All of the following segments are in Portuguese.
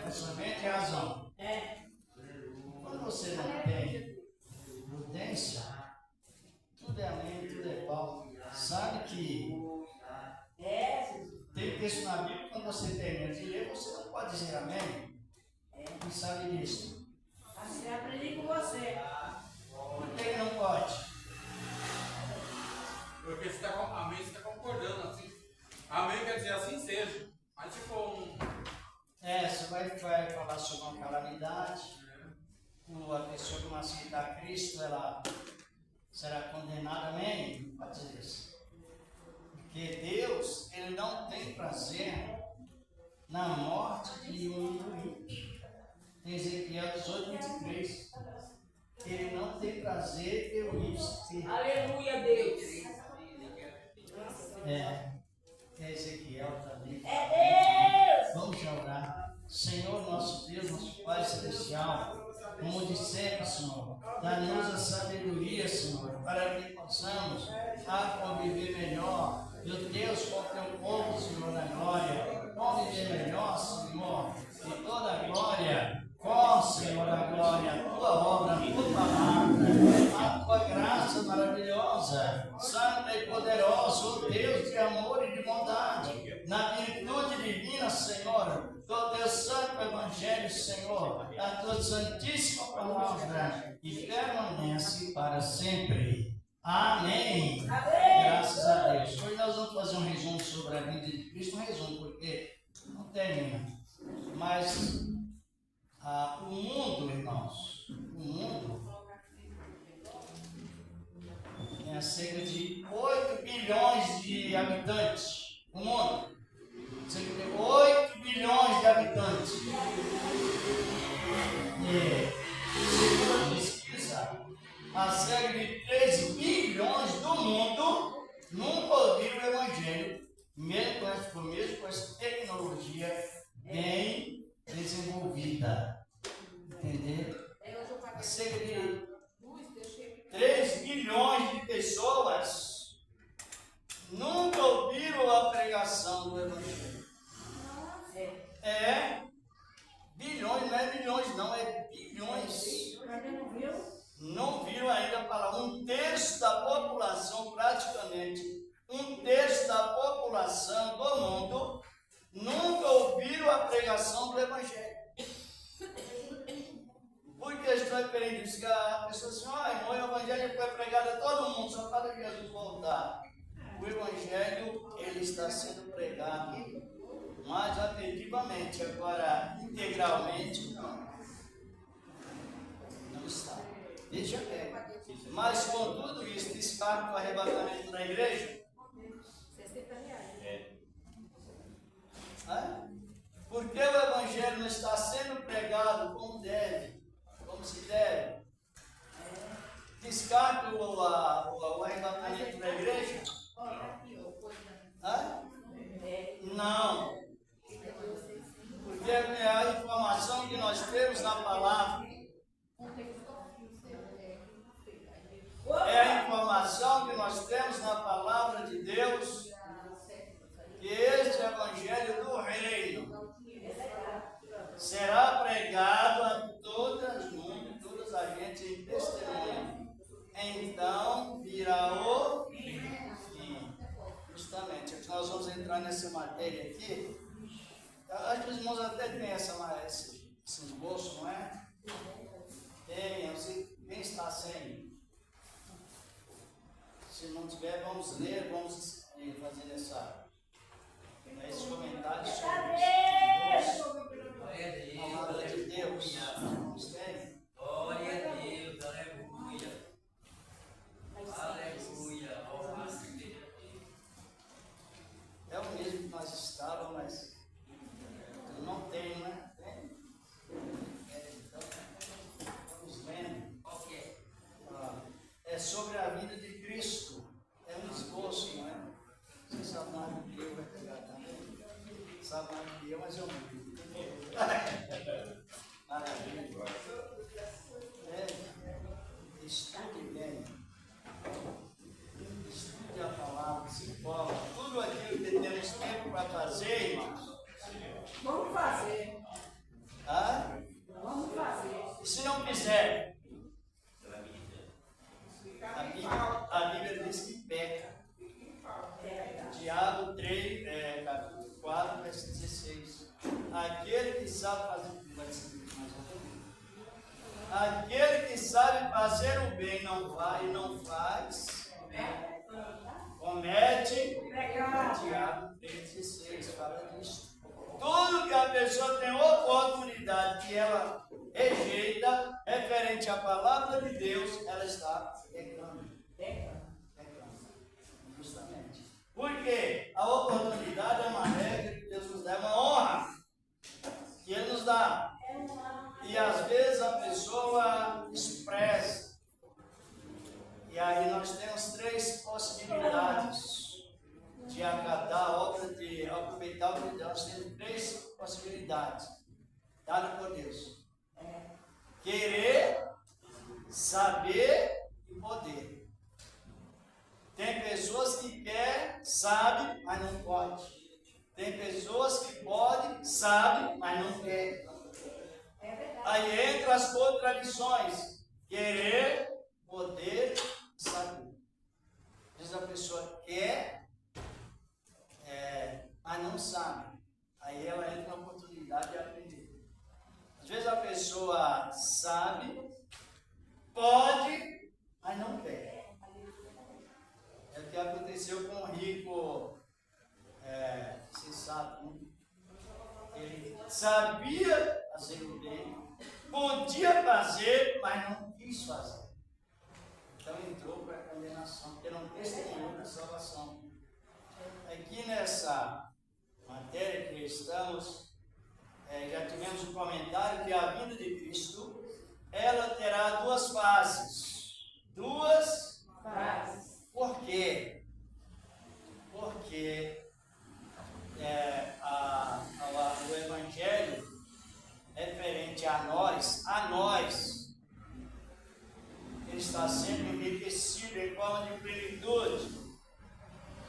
pensamento e razão. Quando você não tem prudência, tudo é amém, tudo é pau. Sabe que tem texto na Bíblia, quando você termina de ler, você não pode dizer amém. Quem sabe disso? Assim, aprendi com você. Por que não pode? Porque você está amém, você está concordando assim. Amém quer dizer assim seja. Mas se for um. Você vai falar sobre uma calamidade. A pessoa que não aceitar Cristo, ela será condenada, amém? Não pode dizer isso. Porque Deus, Ele não tem prazer na morte de um ímpio. Tem Ezequiel 18, 23. Ele não tem prazer pelo ímpio. Aleluia, Deus. Ezequiel também. É Deus. Vamos orar. Senhor, nosso Deus, nosso Pai Celestial, como de sempre, Senhor, dá-nos a sabedoria, Senhor, para que possamos conviver melhor, meu Deus, com o teu povo, Senhor, na glória. Conviver melhor, Senhor, e toda a glória, com, Senhor, a glória, a tua obra, a tua palavra, a tua graça maravilhosa, santa e poderosa, o Deus de amor e de bondade, na virtude divina, Senhor, do teu santo evangelho, Senhor, a tua santíssima palavra, e permanece para sempre. Amém. Graças a Deus. Hoje nós vamos fazer um resumo sobre a vida de Cristo, um resumo, porque não termina. Mas o mundo, irmãos, o mundo tem cerca de 8 bilhões de habitantes. O mundo cerca de 8 bilhões de habitantes. Segundo a pesquisa, a cerca de 13 bilhões do mundo nunca ouviram o Evangelho, mesmo com essa tecnologia bem desenvolvida. Entendeu? Cerca de 3 bilhões de pessoas nunca ouviram a pregação do Evangelho. Bilhões, não é bilhões, não, é bilhões. Não viram ainda a palavra. Um terço da população, praticamente, um terço da população do mundo nunca ouviram a pregação do Evangelho. Por questão diferente, que a pessoa assim, irmão, o Evangelho foi pregado a todo mundo, só para Jesus voltar. O Evangelho, ele está sendo pregado mais atentivamente, agora integralmente, não está. Veja bem. Mas com tudo isso, descarta o arrebatamento da igreja? Porque o Evangelho não está sendo pregado como deve, como se deve. Descarta o arrebatamento da igreja? Não. Porque é a informação que nós temos na palavra. É a informação que nós temos na palavra de Deus, que este Evangelho do Reino será pregado a todas a gente em testemunho. Então virá o fim. Justamente, nós vamos entrar nessa matéria aqui. Acho que os irmãos até têm esse esboço, não é? Tem, quem está sem? Se não tiver, vamos ler, vamos fazer esses comentários sobre isso. A palavra de Deus. Vamos ter? Glória a Deus, aleluia. Aleluia. É o mesmo que nós estávamos, mas não tem, né? Tem? Então, vamos lendo. É sobre a vida de Cristo. É um esboço, não é? Você sabe mais do que eu, vai pegar também. Sabe mais do que eu, mas eu não. Maravilha. Estude bem. Estude a palavra, se forma. Tudo aquilo que temos tempo para fazer, irmãos. Vamos fazer. aquele que sabe fazer, aquele que sabe fazer o bem não vai e não faz, comete Pecado. Tiago 3,16 fala disso. Tudo que a pessoa tem oportunidade que ela rejeita, referente à palavra de Deus, ela está pecando. Justamente. Porque a oportunidade é uma regra que Deus nos dá, é uma honra que Ele nos dá. E às vezes a pessoa despreza. E aí nós temos três possibilidades de acatar a obra, de aproveitar o que Deus. Temos três possibilidades dadas por Deus: querer, saber e poder. Tem pessoas que querem, sabem, mas não podem. Tem pessoas que podem, sabem, mas não querem. Aí entra as contradições: querer, poder, saber. Às vezes a pessoa quer, mas não sabe. Aí ela entra na oportunidade de aprender. Às vezes a pessoa sabe, pode, mas não quer. É o que aconteceu com o rico, você sabe, né? Ele sabia fazer o bem, podia fazer, mas não quis fazer. Então entrou para a condenação, porque não testemunhou da salvação. Aqui nessa matéria que estamos, já tivemos um comentário que a vinda de Cristo, ela terá duas fases. Duas fases. Por quê? Porque o Evangelho referente a nós, ele está sendo enriquecido em forma de plenitude.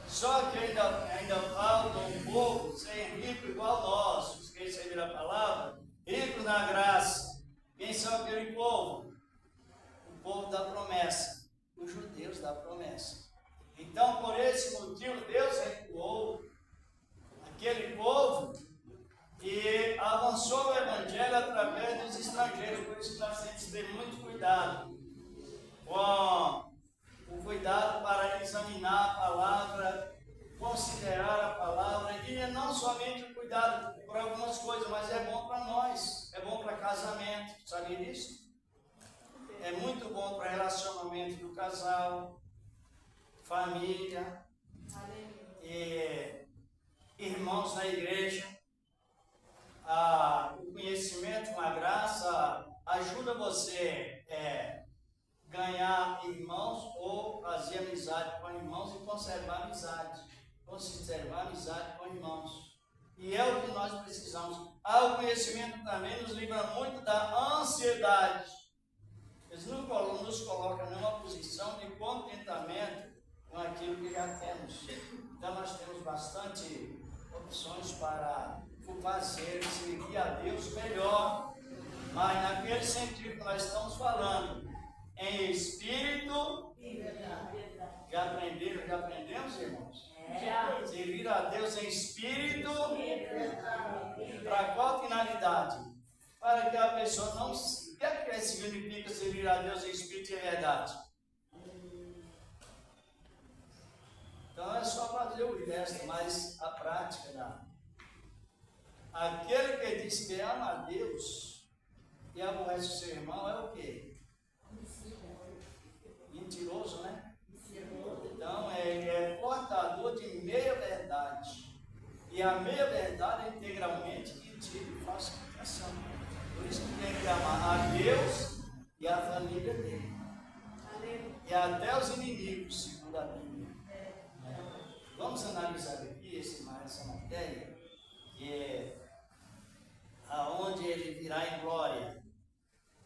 Só que ainda falta um povo ser rico igual nós, os que receberam a palavra, ricos na graça. Quem são aquele povo? O povo da promessa, os judeus da promessa. Então, por esse motivo, Deus recuou aquele povo e avançou o Evangelho através dos estrangeiros. Por isso que nós temos que ter muito cuidado com o cuidado para examinar a palavra, considerar a palavra, e não somente o cuidado por algumas coisas, mas é bom para nós, é bom para casamento, sabia disso? É muito bom para relacionamento do casal, família, irmãos na igreja. O conhecimento, uma graça, ajuda você ganhar irmãos ou fazer amizade com irmãos e conservar amizade com irmãos. E é o que nós precisamos. O conhecimento também nos livra muito da ansiedade. Eles não nos colocam numa posição de contentamento com aquilo que já temos. Então nós temos bastante opções para fazer, servir a Deus melhor. Mas naquele sentido que nós estamos falando, em espírito, já aprendemos, irmãos? Servir a Deus em espírito, para qual finalidade? Para que a pessoa não... O que significa servir a Deus em espírito e em verdade? Então é só fazer o gesto, mas a prática não. Aquele que diz que ama a Deus e aborrece o seu irmão é o quê? Mentiroso, né? Então ele é portador de meia verdade. E a meia verdade é integralmente mentira e falsificação. Por isso que tem que amar a Deus e a família dele. E até os inimigos, segundo a Bíblia. Vamos analisar aqui essa matéria, que é aonde ele virá em glória.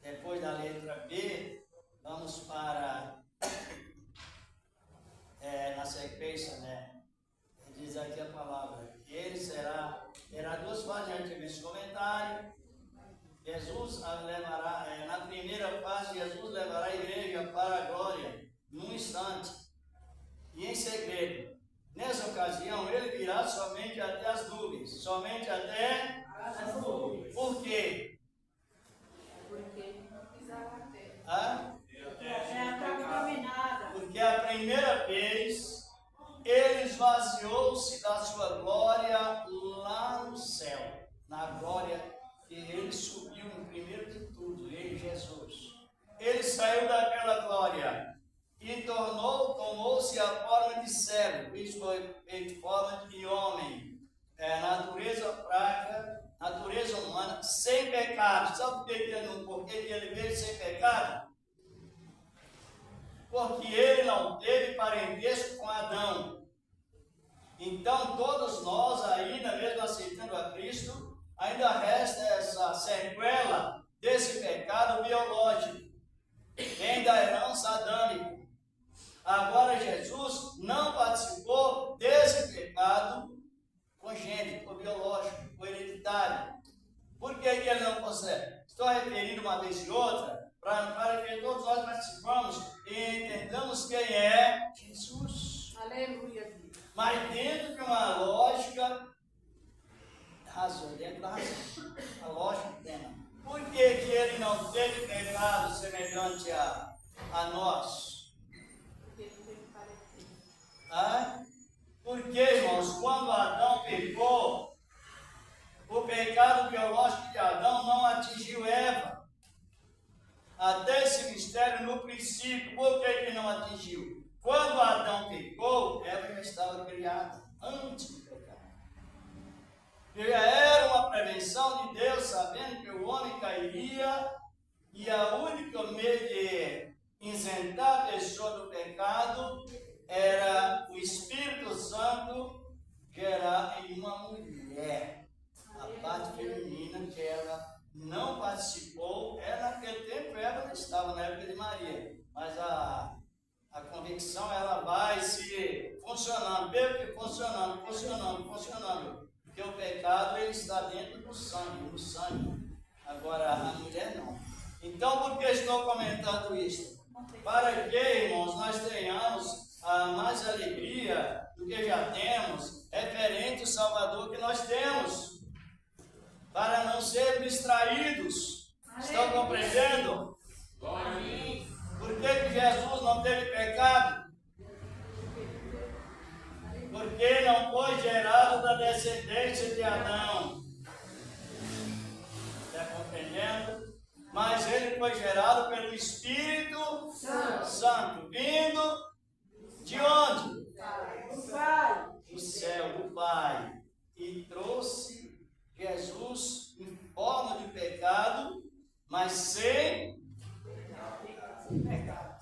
Depois da letra B, vamos para na sequência, né? Diz aqui a palavra: ele terá duas fases, já tive esse comentário. Jesus levará, na primeira fase, Jesus levará a igreja para a glória, num instante, e em segredo. Nessa ocasião, ele virá somente até as nuvens, somente até as nuvens. pecado. Sabe por que ele veio sem pecado? Porque ele não teve parentesco com Adão. Então, todos nós, ainda mesmo aceitando a Cristo, ainda resta essa sequela desse pecado biológico, vem da herança adâmica. Agora, Jesus não participou desse pecado congênito, biológico, hereditário. Por que ele não consegue? Estou referindo uma vez e outra, para que todos nós participamos e entendamos quem é Jesus. Aleluia. Mas dentro de uma lógica razão, dentro da razão, a lógica plena. Por que ele não teve pecado semelhante a nós? Porque, irmãos, quando Adão pecou, o pecado biológico de Adão não atingiu Eva. Até esse mistério no princípio, por que ele não atingiu? Quando Adão pecou, Eva já estava criada antes do pecado. Já era uma prevenção de Deus, sabendo que o homem cairia, e a única meio de isentar a pessoa do pecado era o Espírito Santo gerar em uma mulher a parte feminina, que ela não participou. Naquele tempo ela não estava na época de Maria, mas a convicção ela vai se funcionando, funcionando, porque o pecado ele está dentro do sangue, no sangue. Agora a mulher não. Então, por que estou comentando isso? Para que, irmãos, nós tenhamos mais alegria do que já temos, referente ao Salvador que nós temos, para não sermos distraídos. Estão compreendendo? Amém. Por que Jesus não teve pecado? Porque não foi gerado da descendência de Adão. Está compreendendo? Mas ele foi gerado pelo Espírito Santo, vindo de onde? O Pai. Do céu, do Pai. E trouxe Jesus em forma de pecado, mas sem pecado.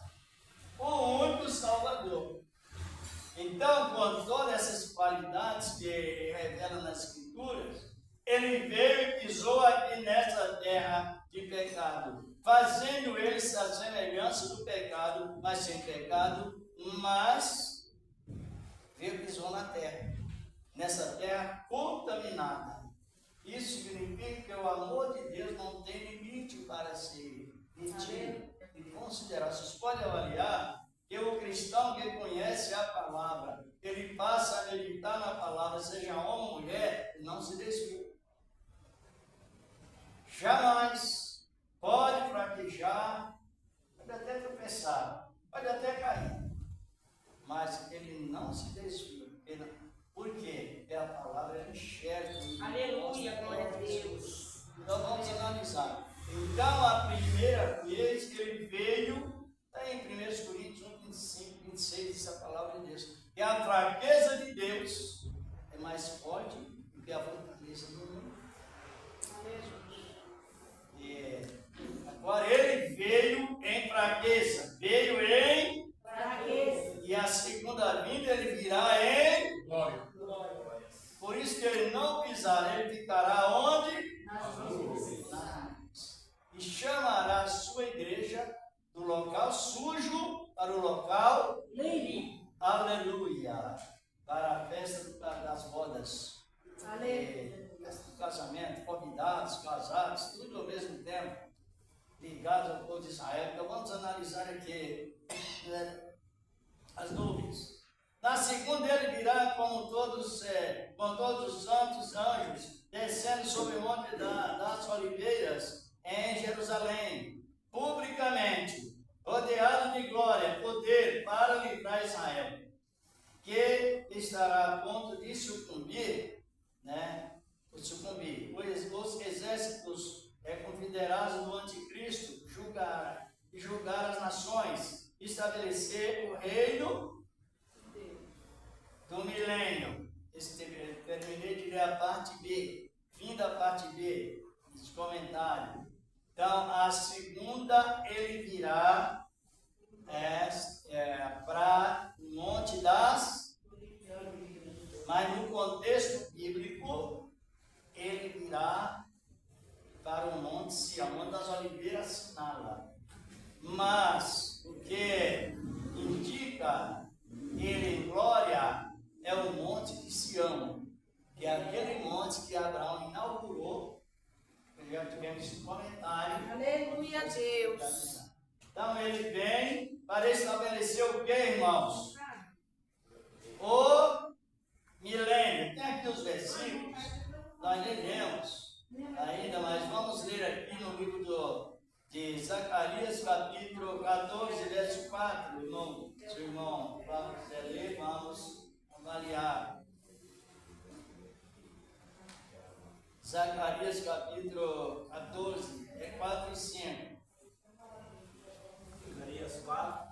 O único Salvador. Então, com todas essas qualidades que revela nas Escrituras, ele veio e pisou aqui nessa terra de pecado, fazendo eles a semelhança do pecado, mas sem pecado, mas veio e pisou na terra, nessa terra contaminada. Isso significa que o amor de Deus não tem limite para ser metido e considerar. Vocês podem avaliar que o cristão que conhece a palavra, ele passa a meditar na palavra, seja homem ou mulher, ele não se desvia. Jamais pode fraquejar, pode até tropeçar, pode até cair, mas ele não se desvia. Por quê? Porque a palavra enxerga. Aleluia, glória a Deus. Então vamos analisar. Então a primeira vez que ele veio, está em 1 Coríntios 1, 25, 26, diz a palavra de Deus, que a fraqueza de Deus é mais forte do que a fortaleza do mundo. Agora ele veio em fraqueza, e a segunda vinda ele virá em Glória. Por isso que ele não pisará, ele ficará onde? Nas nuvens. E chamará a sua igreja do local sujo para o local limpo. aleluia, para a festa das bodas. Aleluia. Festa do casamento, convidados, casados, tudo ao mesmo tempo, ligados ao povo de Israel. Então vamos analisar aqui as nuvens. Na segunda ele virá com todos os santos anjos, descendo sobre o monte das oliveiras em Jerusalém, publicamente, rodeado de glória, poder para livrar Israel, que estará a ponto de sucumbir, os exércitos confederados do anticristo, julgar as nações, estabelecer o reino do milênio. Terminei de ler a parte B, fim da parte B. comentários. Então, a segunda ele virá para o Monte das... Mas no contexto bíblico, ele virá para o Monte Sião, Monte das Oliveiras, assinala. Mas o que indica ele em glória é o Monte de Sião, que é aquele monte que Abraão inaugurou. Já tivemos esse comentário. Aleluia, Deus. Então ele vem para estabelecer o que, irmãos? O milênio. Tem aqui os versículos, nós lemos ainda, mas vamos ler aqui no livro de Zacarias, capítulo 14, verso 4. Irmão, seu irmão, vamos ler, vamos avaliar. Zacarias, capítulo 14, 4 e 5. Zacarias 4.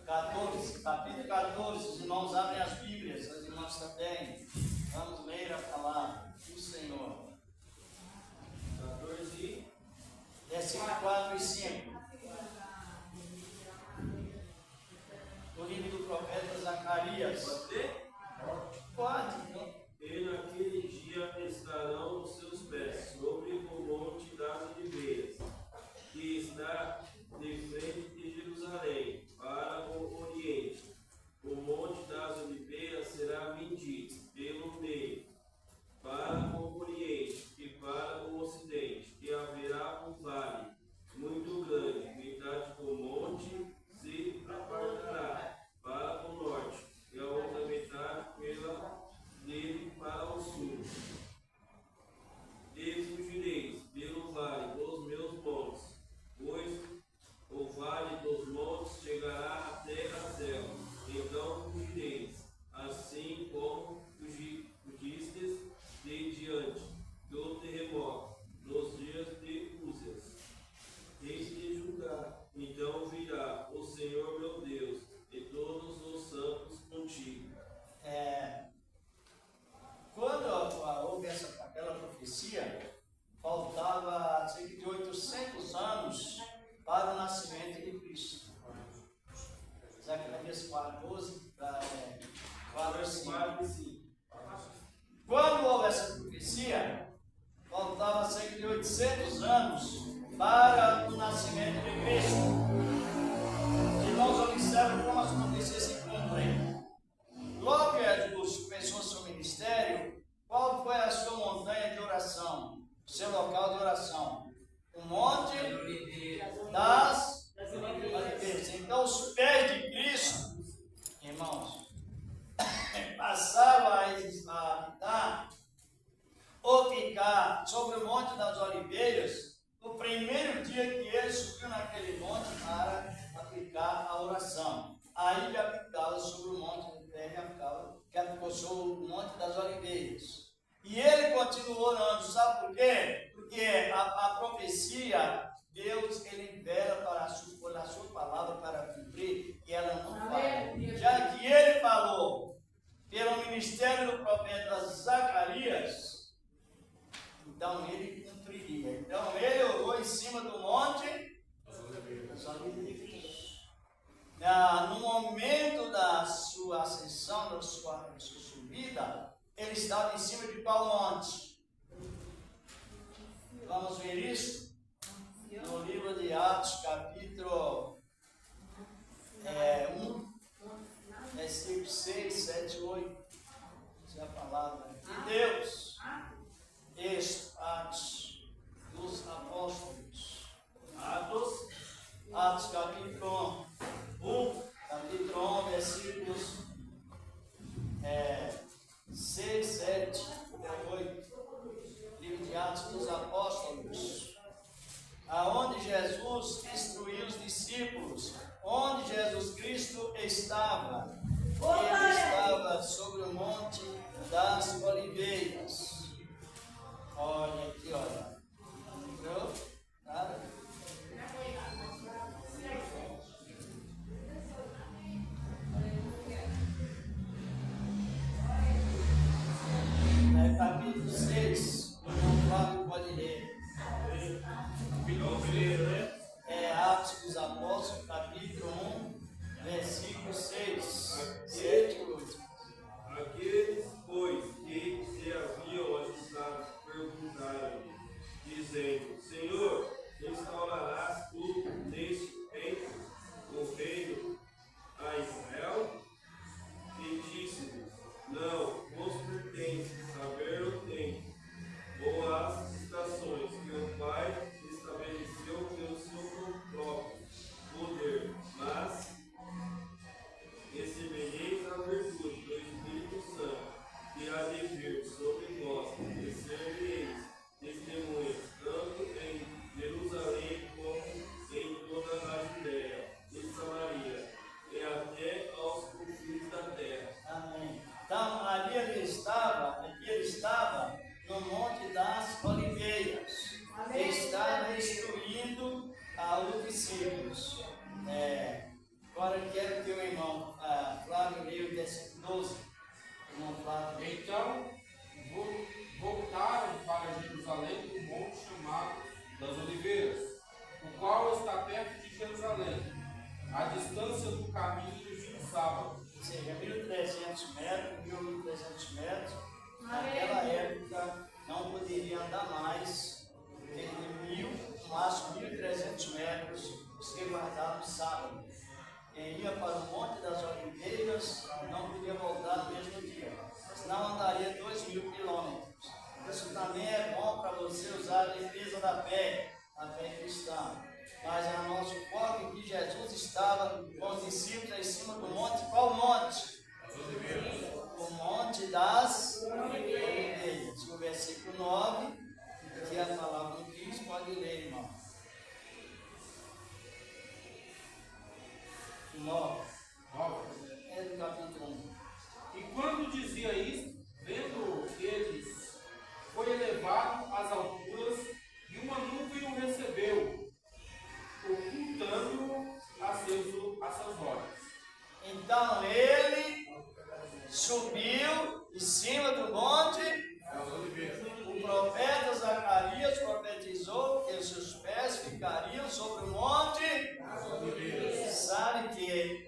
14, capítulo 14, os irmãos abrem as Bíblias, os irmãos também. Vamos ler a palavra do Senhor. 14. Versículo 4 e 5. Do livro do profeta Zacarias. Pode ler? Pode, não? E naquele dia estarão os seus pés sobre o monte das oliveiras, que está de frente de Jerusalém, para o oriente. O monte das oliveiras será medido pelo meio, para o oriente e para o ocidente, e haverá um vale muito grande, metade do monte se apartará para o norte, e a outra metade dele para o sul. E fugireis pelo vale dos meus montes, pois o vale dos montes chegará até a céu. Então fugireis, assim como fugistes de diante do terremoto, nos dias de Úzias. Eis de julgar, então virá o Senhor meu Deus, e todos os santos contigo. Quando houve aquela profecia, faltava cerca de 800 anos para o nascimento de Cristo. Zacarias 14, 4 e 5. Quando houve essa profecia, faltava cerca de 800 anos para o nascimento de Cristo. Irmãos, observam como as profecias se cumprem. Logo que Jesus começou seu ministério, qual foi a sua montanha de oração? O seu local de oração? O Monte das Oliveiras. Então, os pés de Cristo, irmãos, passavam a habitar ou ficar sobre o Monte das Oliveiras no primeiro dia que ele subiu naquele monte para aplicar a oração. Aí ele aplicava sobre o monte, que aplicou sobre o Monte das Oliveiras. E ele continuou orando, sabe por quê? Porque a profecia, Deus, ele vela para a sua palavra para cumprir, e ela não falha. Já que ele falou pelo ministério do profeta Zacarias, então ele cumpriria. Então ele orou em cima do monte das Oliveiras. No momento da sua ascensão, da sua subida, ele estava em cima de qual monte? Vamos ver isso no livro de Atos, capítulo 1, versículos 6, 7 e 8. Essa é a palavra de Deus. Texto, Atos dos Apóstolos. Atos, capítulo 1, versículos 6, 7 e 8. Livro de Atos dos Apóstolos. Aonde Jesus instruiu os discípulos, onde Jesus Cristo estava. Ele estava sobre o Monte das Oliveiras. Olha aqui, olha. Entendeu? Nada? Capítulo 6, o irmão Flávio pode ler. É Atos dos Apóstolos, capítulo 1, versículo 6, 7 e 8. Aqueles, pois, que se haviam ajudado, perguntaram-lhe, dizendo: Senhor, instaurarás tu neste tempo o reino a Israel? E disse-lhes: Não vos pertence saber o tempo ou as estações que o Pai estabeleceu pelo seu próprio poder, mas recebereis a virtude do Espírito Santo, que há de vir sobre vós, e sereis testemunhas, tanto em Jerusalém como em toda a Judéia e Samaria, e até aos confins da terra. Amém. Então, ali ele estava no Monte das Oliveiras. Ele estava instruindo os discípulos. Agora eu quero que o irmão Flávio leia o versículo 12. Irmão Flávio. Então voltaram para Jerusalém do monte chamado das Oliveiras, o qual está perto de Jerusalém, à distância do caminho de um sábado. Ou seja, 1.300 metros, 1.300 metros. Naquela época não poderia andar mais de 1.000, no máximo 1.300 metros, se guardava o sábado. Quem ia para o Monte das Oliveiras não podia voltar no mesmo dia, senão andaria 2.000 quilômetros. Isso também é bom para você usar a defesa da fé, a fé cristã. Mas a nosso foco é que Jesus estava com os discípulos em cima do monte. Qual monte? O Monte das Oliveiras. O versículo 9, que a palavra não diz, pode ler, irmão. 9. É do capítulo 1. E quando dizia isto, vendo eles, foi elevado às alturas, e uma nuvem o recebeu, ocultando-o a seus olhos. Então ele subiu em cima do monte. O profeta Zacarias profetizou que os seus pés ficariam sobre o monte. Sabe que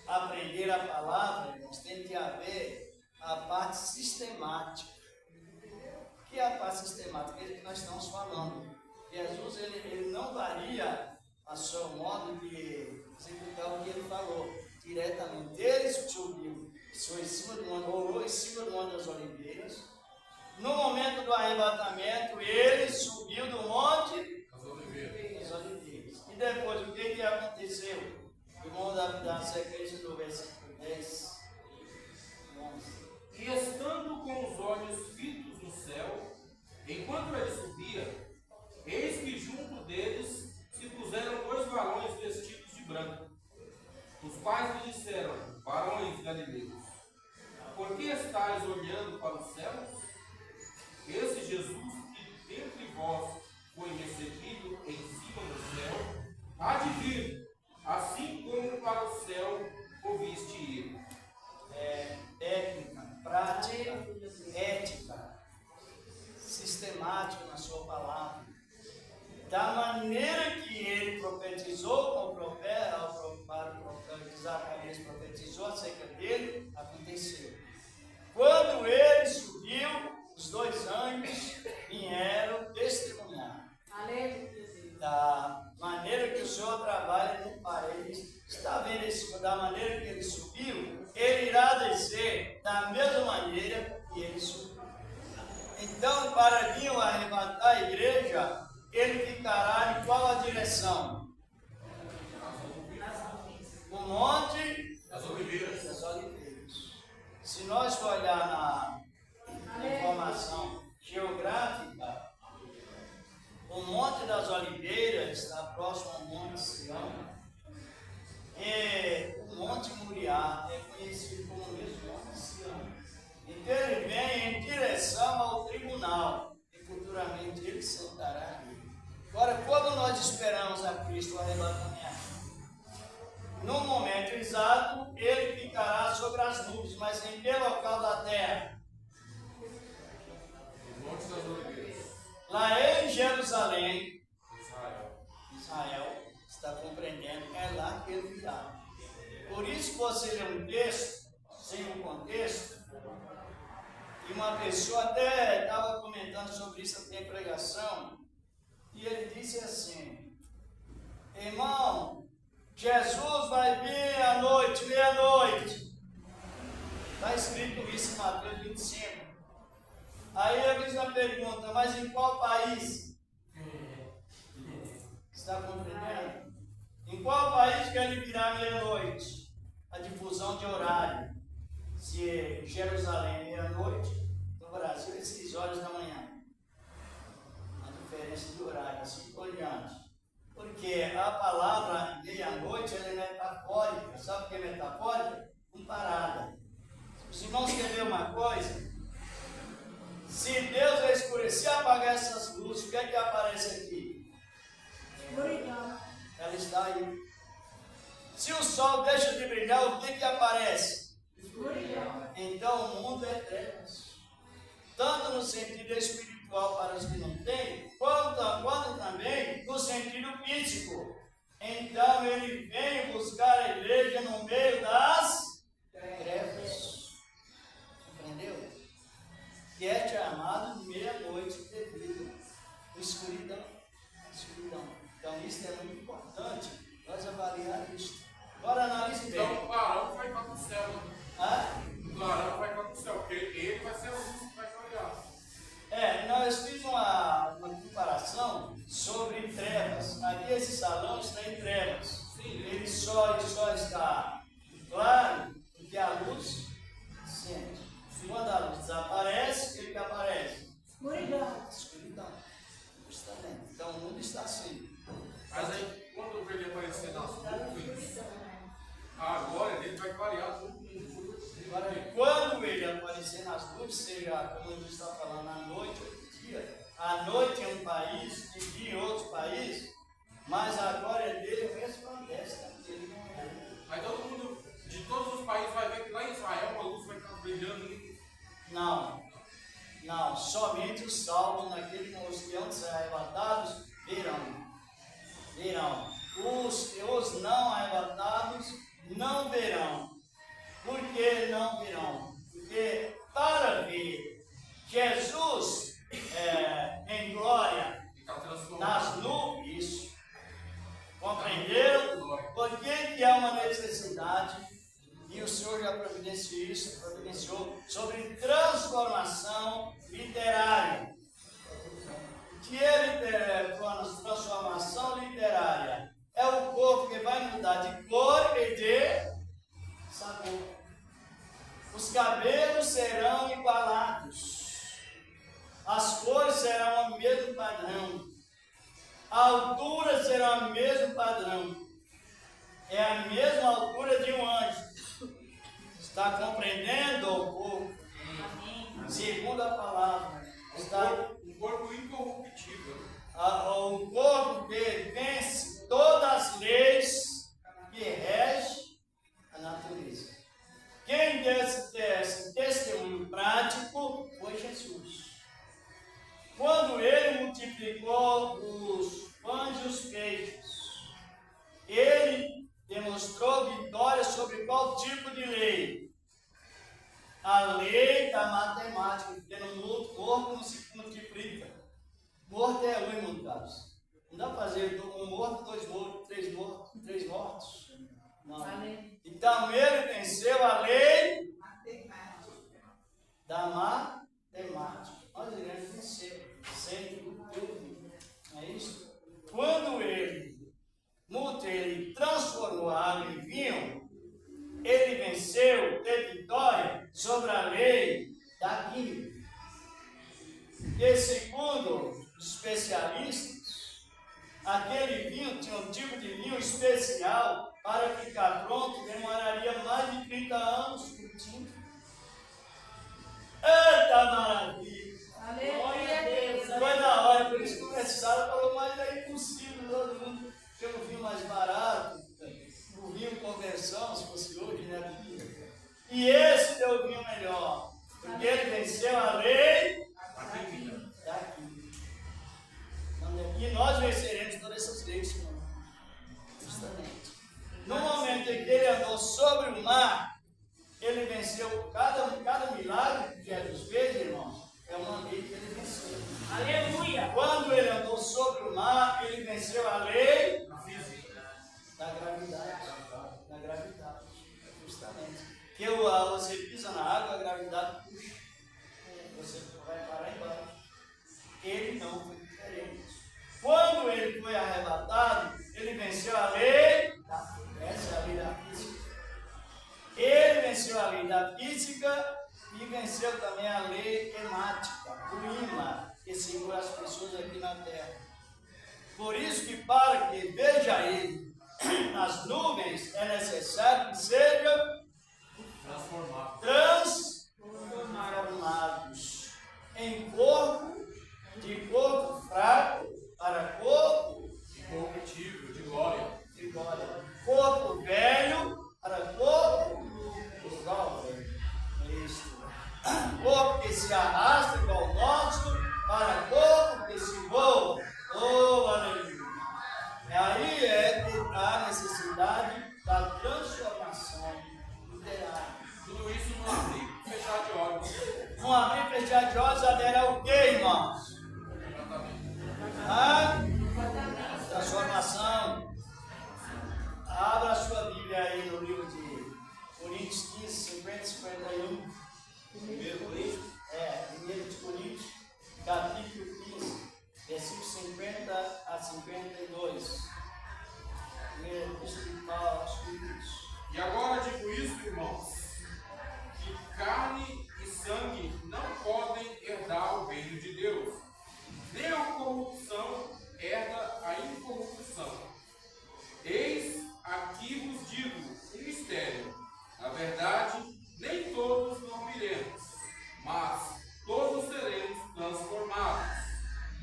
aprender a palavra, irmãos, tem que haver a parte sistemática. O que é a parte sistemática? É que nós estamos falando. Jesus ele não varia a seu modo de executar o que ele falou diretamente. Ele subiu em cima do monte, orou em cima do Monte das Oliveiras. No momento do arrebatamento, ele subiu do Monte das Oliveiras. E depois, o que aconteceu? O irmão da sequência do versículo 10, 11. E estando com os olhos fitos no céu, enquanto ele subia, eis que junto deles se puseram 2 varões vestidos de branco, os quais lhe disseram: varões galileus, por que estáis olhando para os céus? Esse Jesus que dentre vós foi recebido em cima do céu, há de vir, assim como para o céu ouviste ir. Técnica, prática, ética, sistemática na sua palavra. Da maneira que ele profetizou com o profeta, Zacarias profetizou acerca dele, aconteceu. Quando ele subiu, os 2 anjos vieram testemunhar. Da maneira que o Senhor trabalha no país, está vendo isso? Da maneira que ele subiu, ele irá descer da mesma maneira que ele subiu. Então, para vir arrebatar a igreja, ele ficará em qual a direção? O Monte das Oliveiras. Se nós for olhar na informação geográfica, o Monte das Oliveiras está próximo ao Monte Sião. O Monte Moriá é conhecido como o mesmo Monte Sião. Então ele vem em direção ao tribunal e futuramente ele sentará ali. Agora, quando nós esperamos a Cristo o arrebatamento? No momento exato, ele ficará sobre as nuvens, mas em que local da terra? Monte das Oliveiras. Lá em Jerusalém, Israel. Israel, está compreendendo, é lá que ele virá. Por isso, você lê um texto, sem um contexto, e uma pessoa até estava comentando sobre isso até em pregação, e ele disse assim: irmão, Jesus vai vir à noite, meia-noite. Está escrito isso em Mateus 25. Aí eu fiz uma pergunta: mas em qual país? Está compreendendo? Em qual país que ele virá meia-noite? A difusão de horário. Se é Jerusalém meia-noite, no Brasil é 6 horas da manhã. A diferença de horário, assim por diante. Porque a palavra meia-noite ela é metafórica. Sabe o que é metafórica? Comparada. Os irmãos querem ver uma coisa? Se Deus vai escurecer e apagar essas luzes, o que é que aparece aqui? Ela está aí. Se o sol deixa de brilhar, o que é que aparece? Então o mundo é trevas. Tanto no sentido espiritual para os que não têm, quanto também no sentido físico. Então ele vem buscar a igreja no meio das trevas. Compreendeu? Que é chamado meia-noite devido à escuridão. Então isso é muito importante nós avaliar isso. Agora analise bem. Então o clarão vai ficar para o céu. Ah? O clarão vai ficar para o céu, porque ele vai ser a luz que vai clarear. Nós fizemos uma comparação sobre trevas. Aqui esse salão está em trevas. Sim. Ele só está claro porque a luz acende. Quando a luz desaparece, o que aparece? Escuridão. Então o mundo está assim. Mas aí, quando ele aparecer nas nuvens, a glória dele vai clarear todo mundo. Agora, quando ele aparecer nas nuvens, seja, como a gente está falando, à noite ou dia, à noite em um país, de dia em outro país, mas a glória dele resplandece naquele momento. Aí todo mundo, de todos os países, vai ver que lá em Israel a luz vai estar brilhando. Não, somente os salvos naquele os que antes arrebatados verão. Os não arrebatados não verão. Por que não verão? Porque para ver Jesus em glória nas nuvens, compreenderam? Por que há uma necessidade? E o Senhor já providenciou sobre transformação literária. Que é transformação literária? É o corpo que vai mudar de cor e de sabor. Os cabelos serão igualados. As cores serão o mesmo padrão. A altura será o mesmo padrão. É a mesma altura de um anjo. Está compreendendo o corpo? Segundo a palavra. Um corpo incorruptível. O corpo que vence todas as leis que regem a natureza. Quem deu esse testemunho prático foi Jesus. Quando ele multiplicou os pães e os peixes, ele demonstrou vitória sobre qual tipo de lei? A lei da matemática, porque no corpo não se multiplica. Morto é um, irmãos. Não dá para fazer um morto, 2 mortos, 3 mortos. Não. Então ele venceu a lei da matemática. Nós iremos vencer sempre tudo. É isso? Quando ele transformou a água em vinho, ele venceu, teve vitória sobre a lei da química. E segundo os especialistas, aquele vinho tinha um tipo de vinho especial para ficar pronto, demoraria mais de 30 anos curtindo. Eita maravilha! Foi na hora, por isso que começaram, falou, mas é impossível, todo mundo tem um vinho mais barato, o vinho conversão, se fosse hoje, né? E esse deu o vinho melhor, porque ele venceu a lei da química. venceu a lei física. da gravidade. Da gravidade, justamente. Que você pisa na água, a gravidade puxa. Você vai parar embaixo. Ele não foi diferente. Quando ele foi arrebatado, ele venceu a lei essa é a lei da física. Ele venceu a lei da física e venceu também a lei hemática, o imã, que segura as pessoas aqui na terra. Por isso que para que veja ele nas nuvens, é necessário que sejam transformados em corpo, de corpo fraco para corpo Incorruptível, de glória. de glória. Corpo velho para corpo jovem. Isso. Corpo que se arrasta igual o nosso para corpo que se voa. Oh, aleluia. E aí é que a necessidade da transformação literária. Tudo isso no abrir e fechar de olhos. No abrir e fechar de olhos haverá o que, irmãos? A transformação. Abra a sua Bíblia aí no livro de Coríntios 15, 50 e 51. 1 Coríntios. 1 Coríntios, capítulo 15, versículos 50 a 52. Primeiro Epístola de Paulo aos Coríntios. E agora digo isso, irmãos, que carne e sangue não podem herdar o reino de Deus, nem a corrupção herda a incorrupção. Eis aqui vos digo um mistério. Na verdade, nem todos dormiremos, mas todos seremos transformados.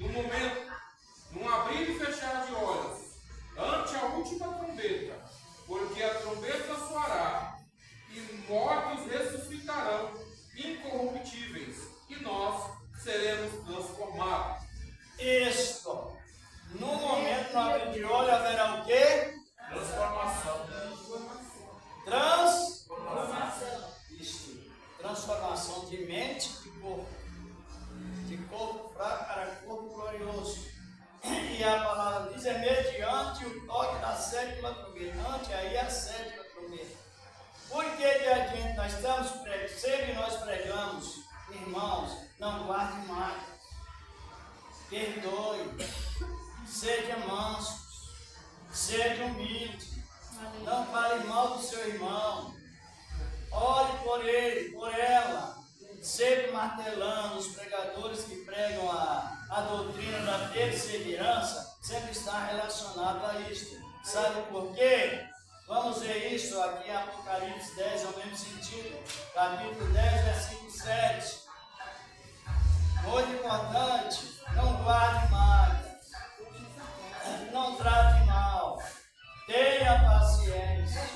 No momento, num abrir e fechar de olhos, ante a última trombeta, porque a trombeta soará, e mortos ressuscitarão incorruptíveis, e nós seremos transformados. Isto, no momento no abrir de olho haverá o quê? Transformação. Transformação de mente e corpo. De corpo fraco para corpo glorioso. E a palavra diz, é mediante o toque da sétima trombeta. Ante aí a sétima trombeta. Porque de adiante nós estamos pregando, sempre nós pregamos, irmãos, não guarde mais. Perdoe. Seja manso. Seja humilde. Não fale mal do seu irmão. Ore por ele, por ela. Sempre martelando os pregadores que pregam a doutrina da perseverança, sempre está relacionado a isto. Sabe por quê? Vamos ver isso aqui em Apocalipse 10, ao mesmo sentido. Capítulo 10, versículo 7. Muito importante, não guarde mágoa. Não trate mal. Tenha paciência.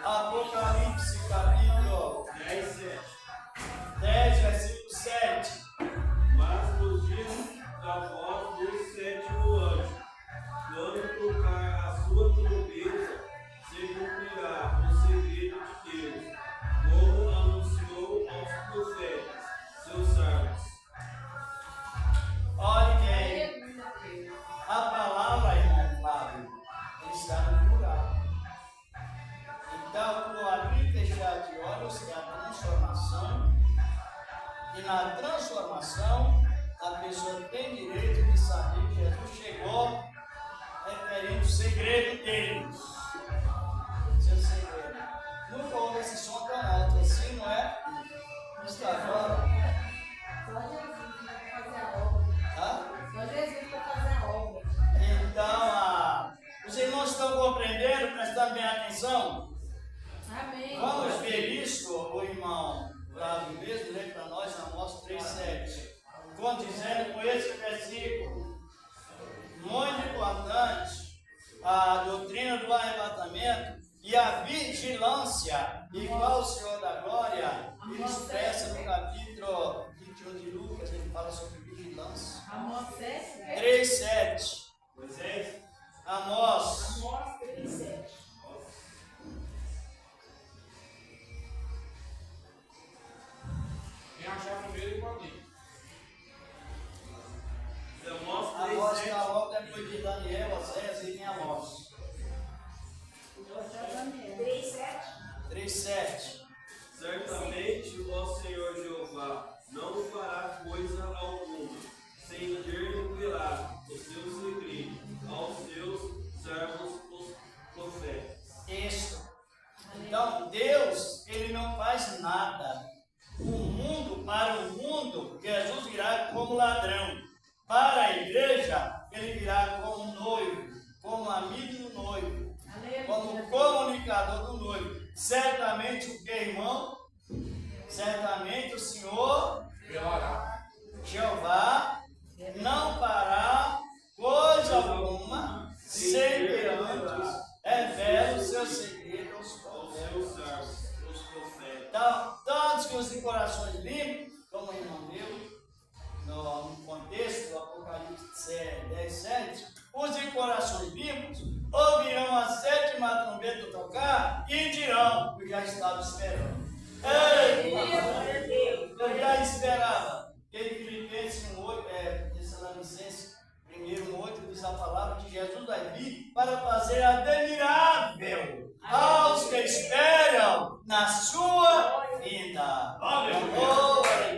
Apocalipse capítulo 10, versículo 7. Mas nos dias da voz do sétimo anjo, quando tocar a sua trombeta, se cumprirá o segredo de Deus, como anunciou aos profetas, seus sábios. Olhe bem, a palavra, irmão Flávio, está no plural. Então, o abrir e fechar de olhos é a transformação, e na transformação, a pessoa tem direito de saber que Jesus chegou, referente o segredo dele. Seu segredo. Nunca houve esse som tão alto assim, não é? Está agora. Tá? Então, os irmãos estão compreendendo, prestando bem atenção? Amém. Vamos ver isso, o irmão Flávio mesmo, lê para nós Amós 3,7. Condizendo com esse versículo, muito importante, a doutrina do arrebatamento e a vigilância, igual o Senhor da Glória, ele expressa no capítulo 21 de Lucas, ele fala sobre vigilância. 3,7. Moisés, Amós. Quem achar primeiro pode ir. 17. Certamente o vosso Senhor Jeová não fará coisa alguma, sem ter revelado o seu segredo aos seus servos os profetas. Isso. Então, Deus, Ele não faz nada. Para o mundo, Jesus virá como ladrão. Para a igreja, Ele virá como noivo, como amigo do noivo, como comunicador do noivo. Certamente o que, irmão? Certamente o Senhor Jeová não fará coisa alguma sem que antes revele o seu segredo aos Seus servos, os profetas. Então, tantos que os de corações limpos, como o irmão deu, no contexto do Apocalipse 10, 7, os de corações limpos ouvirão a 7ª trombeta tocar e dirão, eu já estava esperando. Ei, eu já esperava. Que Filipenses 1:8, Tessalonicenses 1:8 diz a palavra que Jesus vai vir para fazer admirável aos que esperam na sua vinda. Aleluia.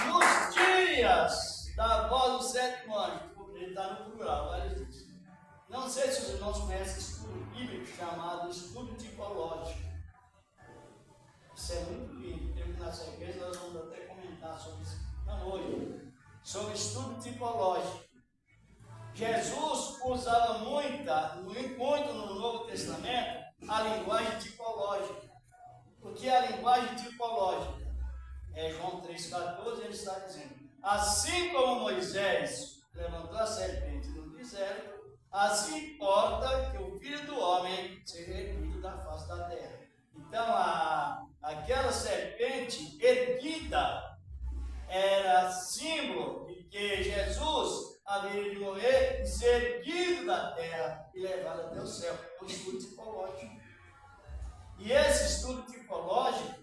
Nos dias da voz do 7º anjo, ele está no plural, várias vezes. Não sei se os irmãos conhecem estudo bíblico chamado estudo tipológico. Isso é muito lindo. Eu que na sequência nós vamos até comentar sobre isso. Não hoje. Sobre estudo tipológico. Jesus usava muito no Novo Testamento a linguagem tipológica. O que é a linguagem tipológica? João 3,14 ele está dizendo: assim como Moisés levantou a serpente no deserto, assim importa que o Filho do Homem seja erguido da face da terra. Então, aquela serpente erguida era símbolo de que Jesus haveria de morrer e ser erguido da terra e levado até o céu. O estudo tipológico. E esse estudo tipológico,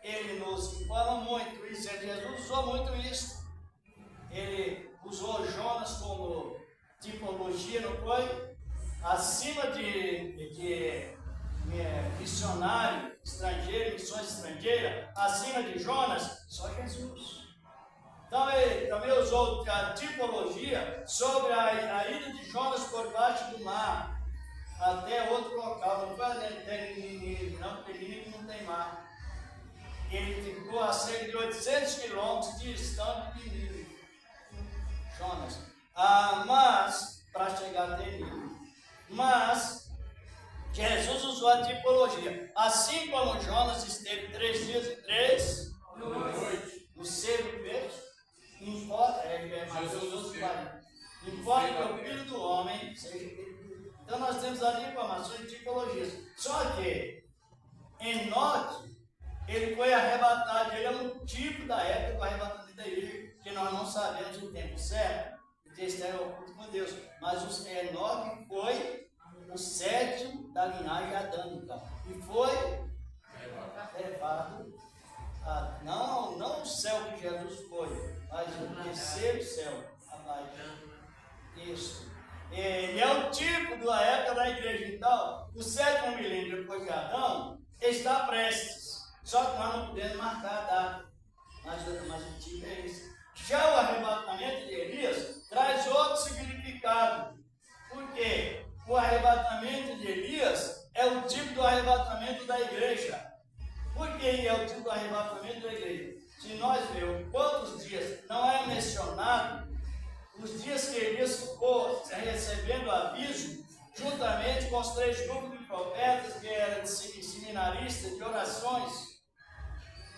ele nos fala muito isso. Jesus usou muito isso. Ele usou Jonas como tipologia, não foi? Acima de missionário estrangeiro, missões estrangeira, acima de Jonas, só Jesus. Então ele também usou a tipologia sobre a ida de Jonas por baixo do mar até outro local. Não foi até Nínive, não, porque Nínive não tem mar. Ele ficou a cerca de 800 quilômetros distante de Nínive, Jonas. Mas, para chegar até Nínive. Mas, Jesus usou a tipologia. Assim como Jonas esteve 3 dias e 3 noites no seio do peixe, importa que o Filho do Homem seja. Então nós temos ali informações de tipologias. Só que Enoque, ele foi arrebatado, ele é um tipo da época do arrebatamento da igreja, que nós não sabemos o tempo certo, porque isso era oculto com Deus. Mas o Enoque foi o 7º da linhagem adâmica e foi levado a, não o céu que Jesus foi, mas o terceiro céu abaixo. Isso. Ele é o tipo da época da igreja. Então, o 7º milênio depois de Adão está prestes. Só que nós não podemos marcar a data. Mas o tipo é esse. Já o arrebatamento de Elias traz outro significado. Por quê? O arrebatamento de Elias é o tipo do arrebatamento da igreja. Por que é o tipo do arrebatamento da igreja? Se nós vermos quantos dias não é mencionado, os dias que Elias ficou recebendo aviso, juntamente com os 3 grupos de profetas, que eram de seminaristas de orações,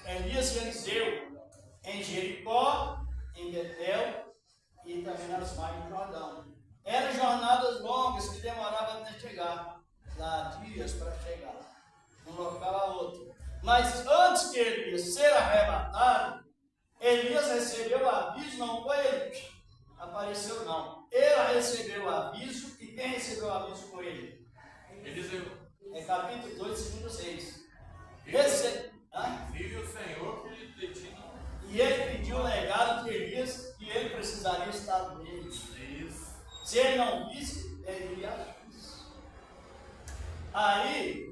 Elias e Eliseu, em Jericó, em Betel e também nas margens do Jordão. Eram jornadas longas que demoravam até chegar, lá dias para chegar, de um local a outro. Mas antes de Elias ser arrebatado, Elias recebeu o aviso, não foi ele apareceu não. Ele recebeu o aviso e quem recebeu o aviso com ele? Eliseu. É capítulo 2, 5-6. Vive o Senhor por lhe ter tido. E ele pediu o legado de Elias e ele precisaria estar nele. Isso. Se ele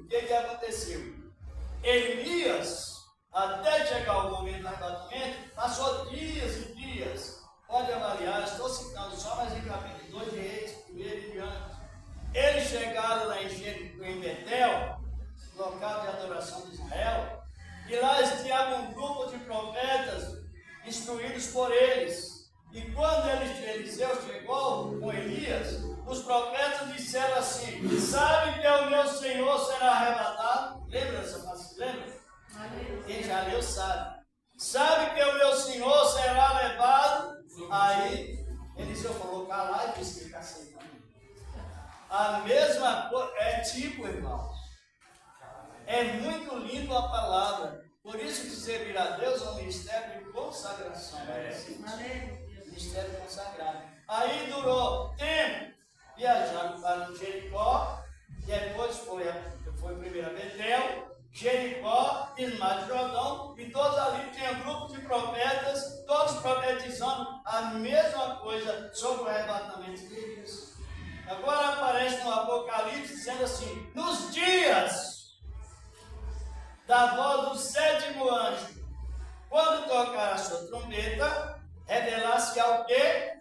que aconteceu? Elias, até chegar o momento do arrebatamento, passou dias e dias. Pode avaliar, estou citando só mais em capítulo 2 de Reis, 1 e diante. Eles chegaram lá em Betel, local de adoração de Israel, e lá tinha um grupo de profetas instruídos por eles. E quando Eliseu chegou com Elias, os profetas disseram assim: sabe que o meu Senhor será arrebatado? Lembra dessa passagem? Lembra? Quem já leu sabe. Sabe que o meu Senhor será levado? Aí Eliseu falou: calar e disse que fica sem também. A mesma coisa, é tipo, irmãos. É muito lindo a palavra. Por isso que servir a Deus é um ministério de consagração. Ministério consagrado. Aí durou tempo, viajando para Jericó, depois foi primeiro a Betel, Jericó, e Mar de Jordão, e todos ali tinham um grupo de profetas, todos profetizando a mesma coisa sobre o arrebatamento de Elias. Agora aparece no Apocalipse dizendo assim: nos dias da voz do sétimo anjo, quando tocar a sua trombeta, revelar-se ao quê?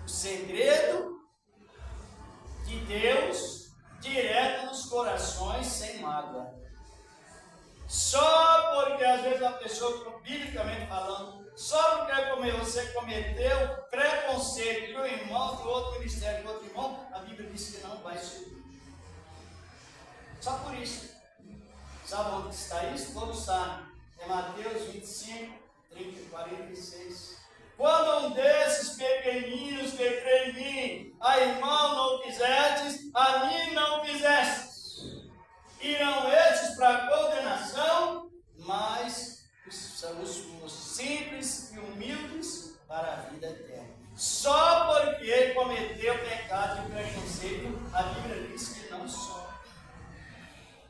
O segredo de Deus direto nos corações sem mágoa. Só porque às vezes a pessoa, biblicamente falando, só porque você cometeu preconceito de um irmão, de outro ministério, de outro irmão, a Bíblia diz que não vai subir. Só por isso. Sabe onde está isso? Todos sabem. É Mateus 25, 30, 46. Quando um desses pequeninos que crê em mim, a irmão não quisestes, a mim não quisestes, irão estes para a condenação, mas os simples e humildes para a vida eterna. Só porque cometeu pecado de preconceito, a Bíblia diz que não sobe.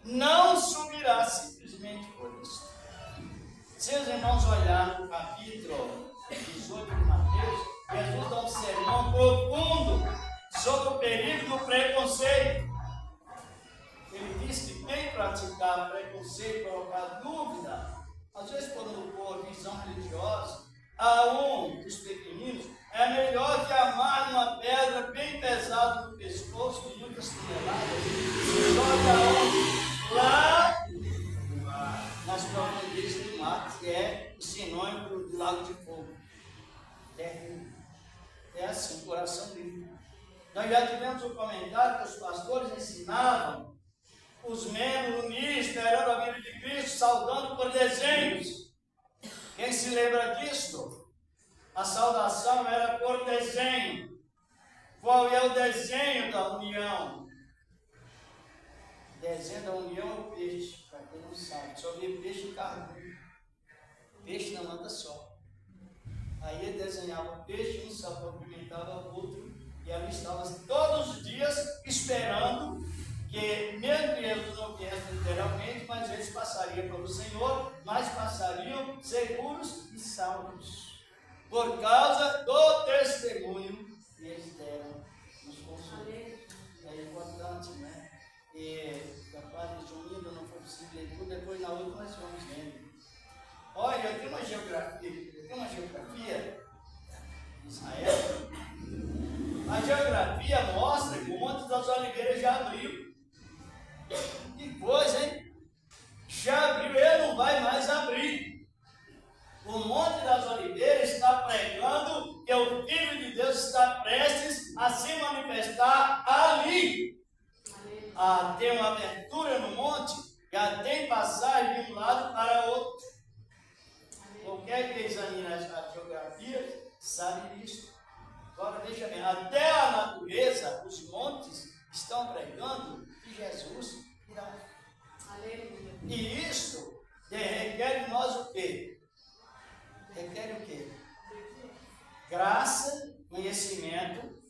Não subirá simplesmente por isso. Se os irmãos olharem no capítulo 18 de Mateus, Jesus dá um sermão profundo sobre o perigo do preconceito. Ele diz que quem praticar preconceito, colocar dúvida, às vezes quando for visão religiosa, a um dos pequeninos, é melhor que amarre uma pedra bem pesada no pescoço, de muitas toneladas, e joga onde? Lá nas profundezas do mar, que é o sinônimo do lago de fogo. É assim, o coração livre. Nós já tivemos um comentário que os pastores ensinavam os membros unidos, esperando a vida de Cristo, saudando por desenhos. Quem se lembra disso? A saudação era por desenho. Qual é o desenho da união? O desenho da união é o peixe, para quem não sabe. Só vê peixe e carne. Peixe não anda só. Aí ele desenhava o peixe, um só cumprimentava o outro, e ali estava todos os dias esperando que, mesmo que eles não viessem literalmente, mas eles passariam pelo Senhor, mas passariam seguros e salvos, por causa do testemunho que eles deram nos conselhos. É importante, né? E da parte de Junina não foi possível ler tudo, depois na outra nós vamos lendo. Olha, eu tenho uma geografia de Israel. A geografia mostra que o Monte das Oliveiras já abriu. Que coisa, hein? Já abriu, ele não vai mais abrir. O Monte das Oliveiras está pregando que o Filho de Deus está prestes a se manifestar ali. Tem uma abertura no monte, já tem passagem de um lado para outro. Qualquer que examine a geografia sabe disso. Agora veja bem, até a natureza, os montes estão pregando que Jesus irá. E isso requer em nós o quê? Requer o quê? Graça, conhecimento,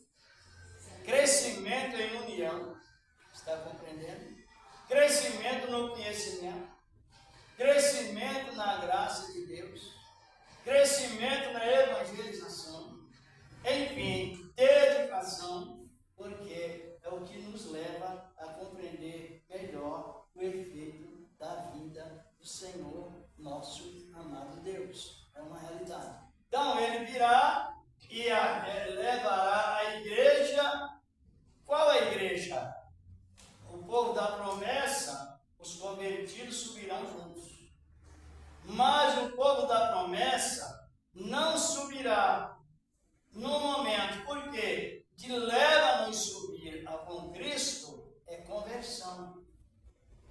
crescimento em união. Está compreendendo? Crescimento no conhecimento, crescimento na graça de Deus, crescimento na evangelização, enfim, dedicação, porque é o que nos leva a compreender melhor o Senhor, nosso amado Deus. É uma realidade. Então ele virá e levará a igreja. Qual é a igreja? O povo da promessa, os convertidos subirão juntos. Mas o povo da promessa não subirá no momento, porque que leva-nos a subir com Cristo é conversão,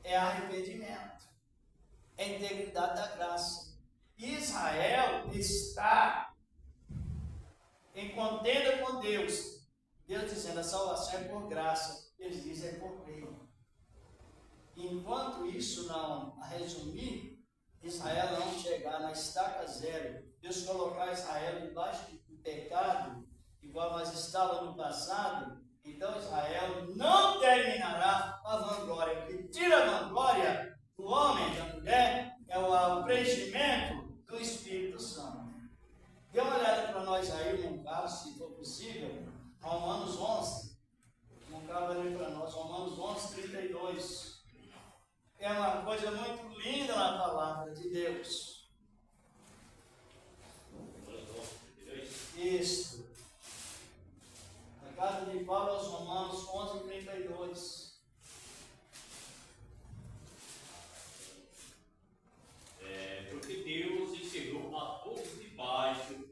é arrependimento, é integridade da graça. Israel está em contenda com Deus. Deus dizendo a salvação é por graça, eles dizem é por lei. Enquanto isso não resumir, Israel não chegar na estaca zero, Deus colocar Israel debaixo do pecado, igual nós estávamos no passado, então Israel não terminará a vanglória. O que tira a vanglória do homem, da mulher, é o preenchimento do Espírito Santo. Dê uma olhada para nós aí, num caso, se for possível, Romanos 11. Um caso ali para nós, Romanos 11, 32. É uma coisa muito linda na palavra de Deus. Isso. Na carta de Paulo aos Romanos 11, 32. Porque Deus enxergou a todos debaixo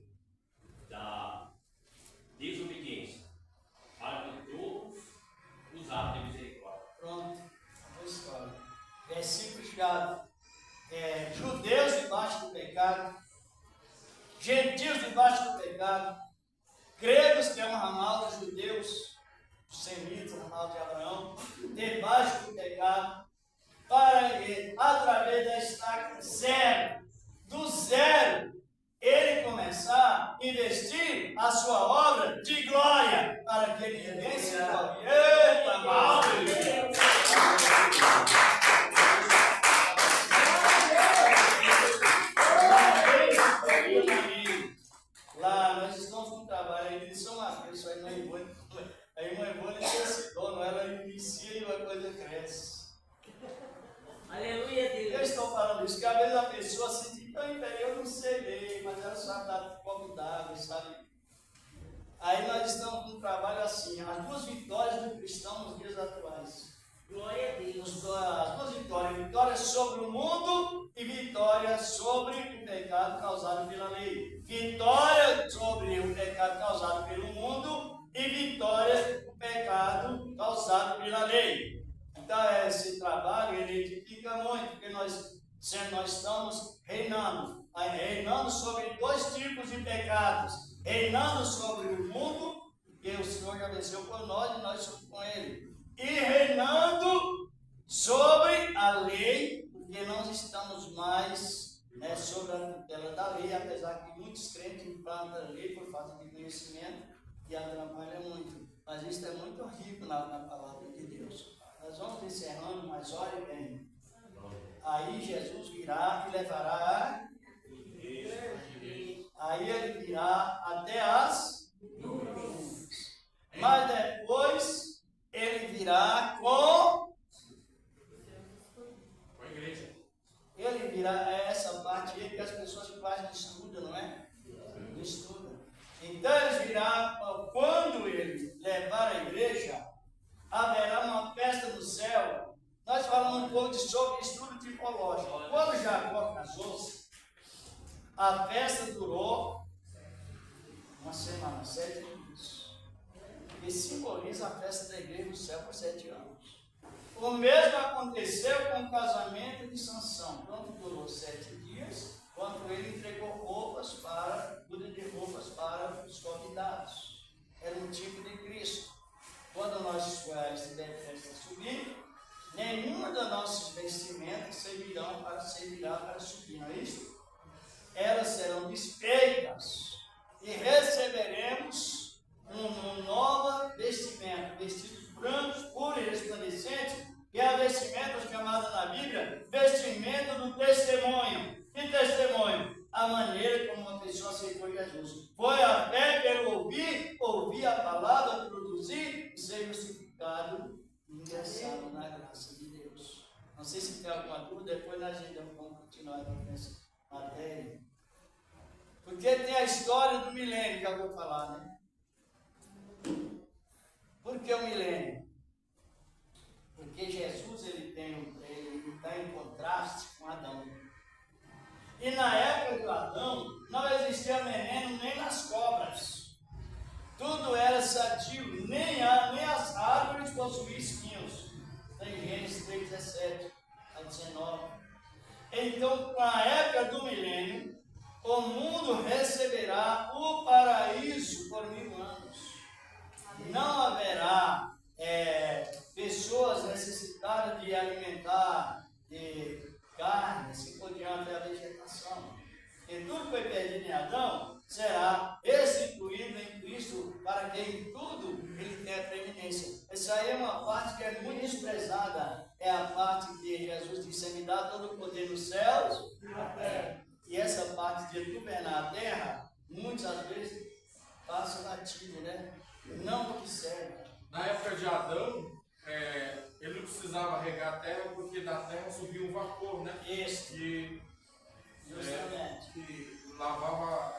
da desobediência, para que todos usassem de misericórdia. Pronto, a história. Versículo-chave. Judeus debaixo do pecado, gentios debaixo do pecado, gregos, que é uma ramal dos judeus, os semitas, ramal de Abraão, debaixo do pecado, para que, através da estaca zero, do zero, ele começar a investir a sua obra de glória, para que ele vence a glória. Eita, mal! Lá, nós estamos com um trabalho aí de São Mateus, a irmã Ivone desse dono, ela inicia e a coisa cresce. Aleluia, Eu Deus. estou falando isso, que às vezes a pessoa se diz, eu não sei ler, mas ela sabe dar um copo d'água, sabe? Aí nós estamos com um trabalho assim, as duas vitórias do cristão nos dias atuais. Glória a Deus. As duas vitórias, vitória sobre o mundo e vitória sobre o pecado causado pela lei. Vitória sobre o pecado causado pelo mundo e vitória do pecado causado pela lei. Então esse trabalho ele edifica muito, porque nós estamos reinando sobre dois tipos de pecados, reinando sobre o mundo, porque o Senhor já venceu por nós e nós somos com Ele, e reinando sobre a lei, porque nós estamos mais sobre a tutela da lei, apesar que muitos crentes implantam a lei por falta de conhecimento e atrapalha muito. Mas isso é muito rico na palavra de Deus. Nós vamos encerrando, mas olhe bem. Aí Jesus virá e levará. Aí ele virá até as nuvens. Mas depois ele virá com Com a igreja. Ele virá, essa parte aí que as pessoas quase não estudam, não é? Não estudam. Então ele virá, quando ele levar a igreja, haverá uma festa no céu. Nós falamos um pouco sobre estudo tipológico. Quando Jacó casou-se, a festa durou uma semana, 7 dias. E simboliza a festa da igreja no céu por 7 anos. O mesmo aconteceu com o casamento de Sansão. Quanto durou 7 dias, quando ele entregou muda de roupas para os convidados. Era um tipo de Cristo. Quando nós estivermos festa subir, nenhuma das nossas vestimentas servirá para subir, não é isso? Elas serão desfeitas e receberemos uma nova vestimenta, vestidos brancos, puros e resplandecentes, que é a vestimenta chamada na Bíblia vestimenta do testemunho. Que testemunho? A maneira como uma pessoa aceitou Jesus. Foi a fé pelo ouvir a palavra, produzir e ser justificado, ingressado na graça de Deus. Não sei se tem alguma dúvida, depois nós ainda vamos continuar nessa matéria. Porque tem a história do milênio que eu vou falar, né? Por que o milênio? Porque Jesus ele está em contraste com Adão. E na época de Adão, não existia veneno nem nas cobras. Tudo era sadio, nem as árvores possuíam espinhos. Está em Gênesis 3:17 a 19. Então, na época do milênio, o mundo receberá o paraíso por 1000 anos. Não haverá pessoas necessitadas de alimentar, de carne, assim por diante da vegetação. E tudo que foi perdido em Adão será restituído em Cristo, para que em tudo ele tenha preeminência. Essa aí é uma parte que é muito desprezada. É a parte que Jesus disse: me dá todo o poder nos céus e na terra. E essa parte de governar a terra, muitas vezes passa batido, né? Não observa. Na época de Adão, ele não precisava regar a terra, porque da terra subia um vapor, né? Isso. Justamente. Que lavava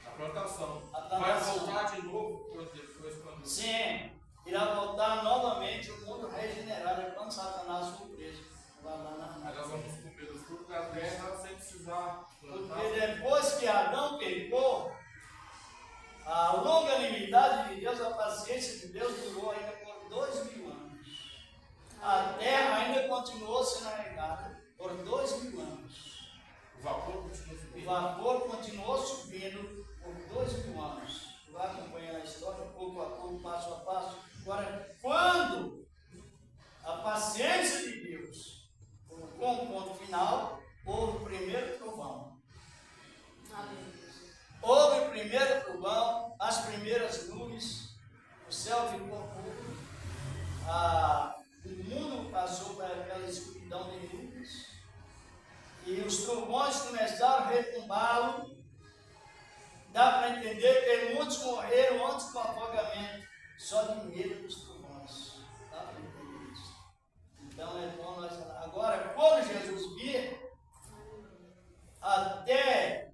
a plantação. Vai voltar de novo depois quando... Sim, irá voltar novamente o mundo regenerado, é quando Satanás for preso. Aí nós vamos comer o fruto da terra sem precisar plantar. Porque depois que Adão pecou, a longanimidade de Deus, a paciência de Deus durou ainda por 2000 anos. A terra ainda continuou sendo regada por 2000 anos. O vapor continuou subindo. O vapor continuou subindo por 2000 anos. Vai acompanhando a história, pouco a pouco, passo a passo. Agora, quando a paciência de Deus colocou um ponto final, houve o primeiro trovão. Houve o primeiro trovão, as primeiras nuvens, o céu ficou puro, o mundo passou para aquela escuridão de nuvens, e os trovões começaram a retumbá-lo. Dá para entender que muitos morreram antes do afogamento, só de medo dos trovões. Dá para entender isso. Então é bom nós falar. Agora, quando Jesus vir, até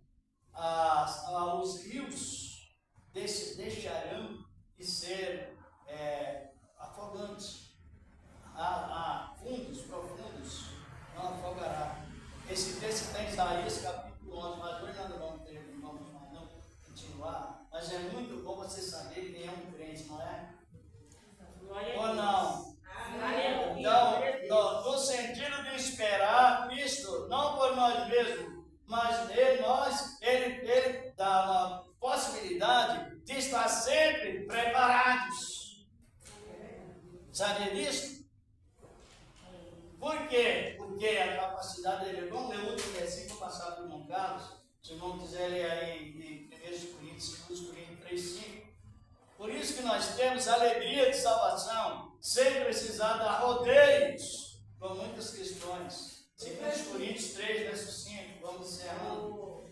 os rios deixarão de ser afogantes. Fundos, profundos, não afogará. Esse texto está em Isaías capítulo 11, mas hoje nós não vamos continuar. Mas é muito bom você saber quem é um crente, não é? Ou não? Então, no sentido de esperar Cristo, não por nós mesmos, mas ele dá uma possibilidade de estar sempre preparados. Sabia disso? Por quê? Porque a capacidade dele, vamos ler outro versículo passado por irmão Carlos, se não quiser ler aí em 1 Coríntios, 2 Coríntios 3:5. Por isso que nós temos alegria de salvação, sem precisar dar rodeios com muitas questões. 2 Coríntios 3, verso 5, vamos encerrando. Por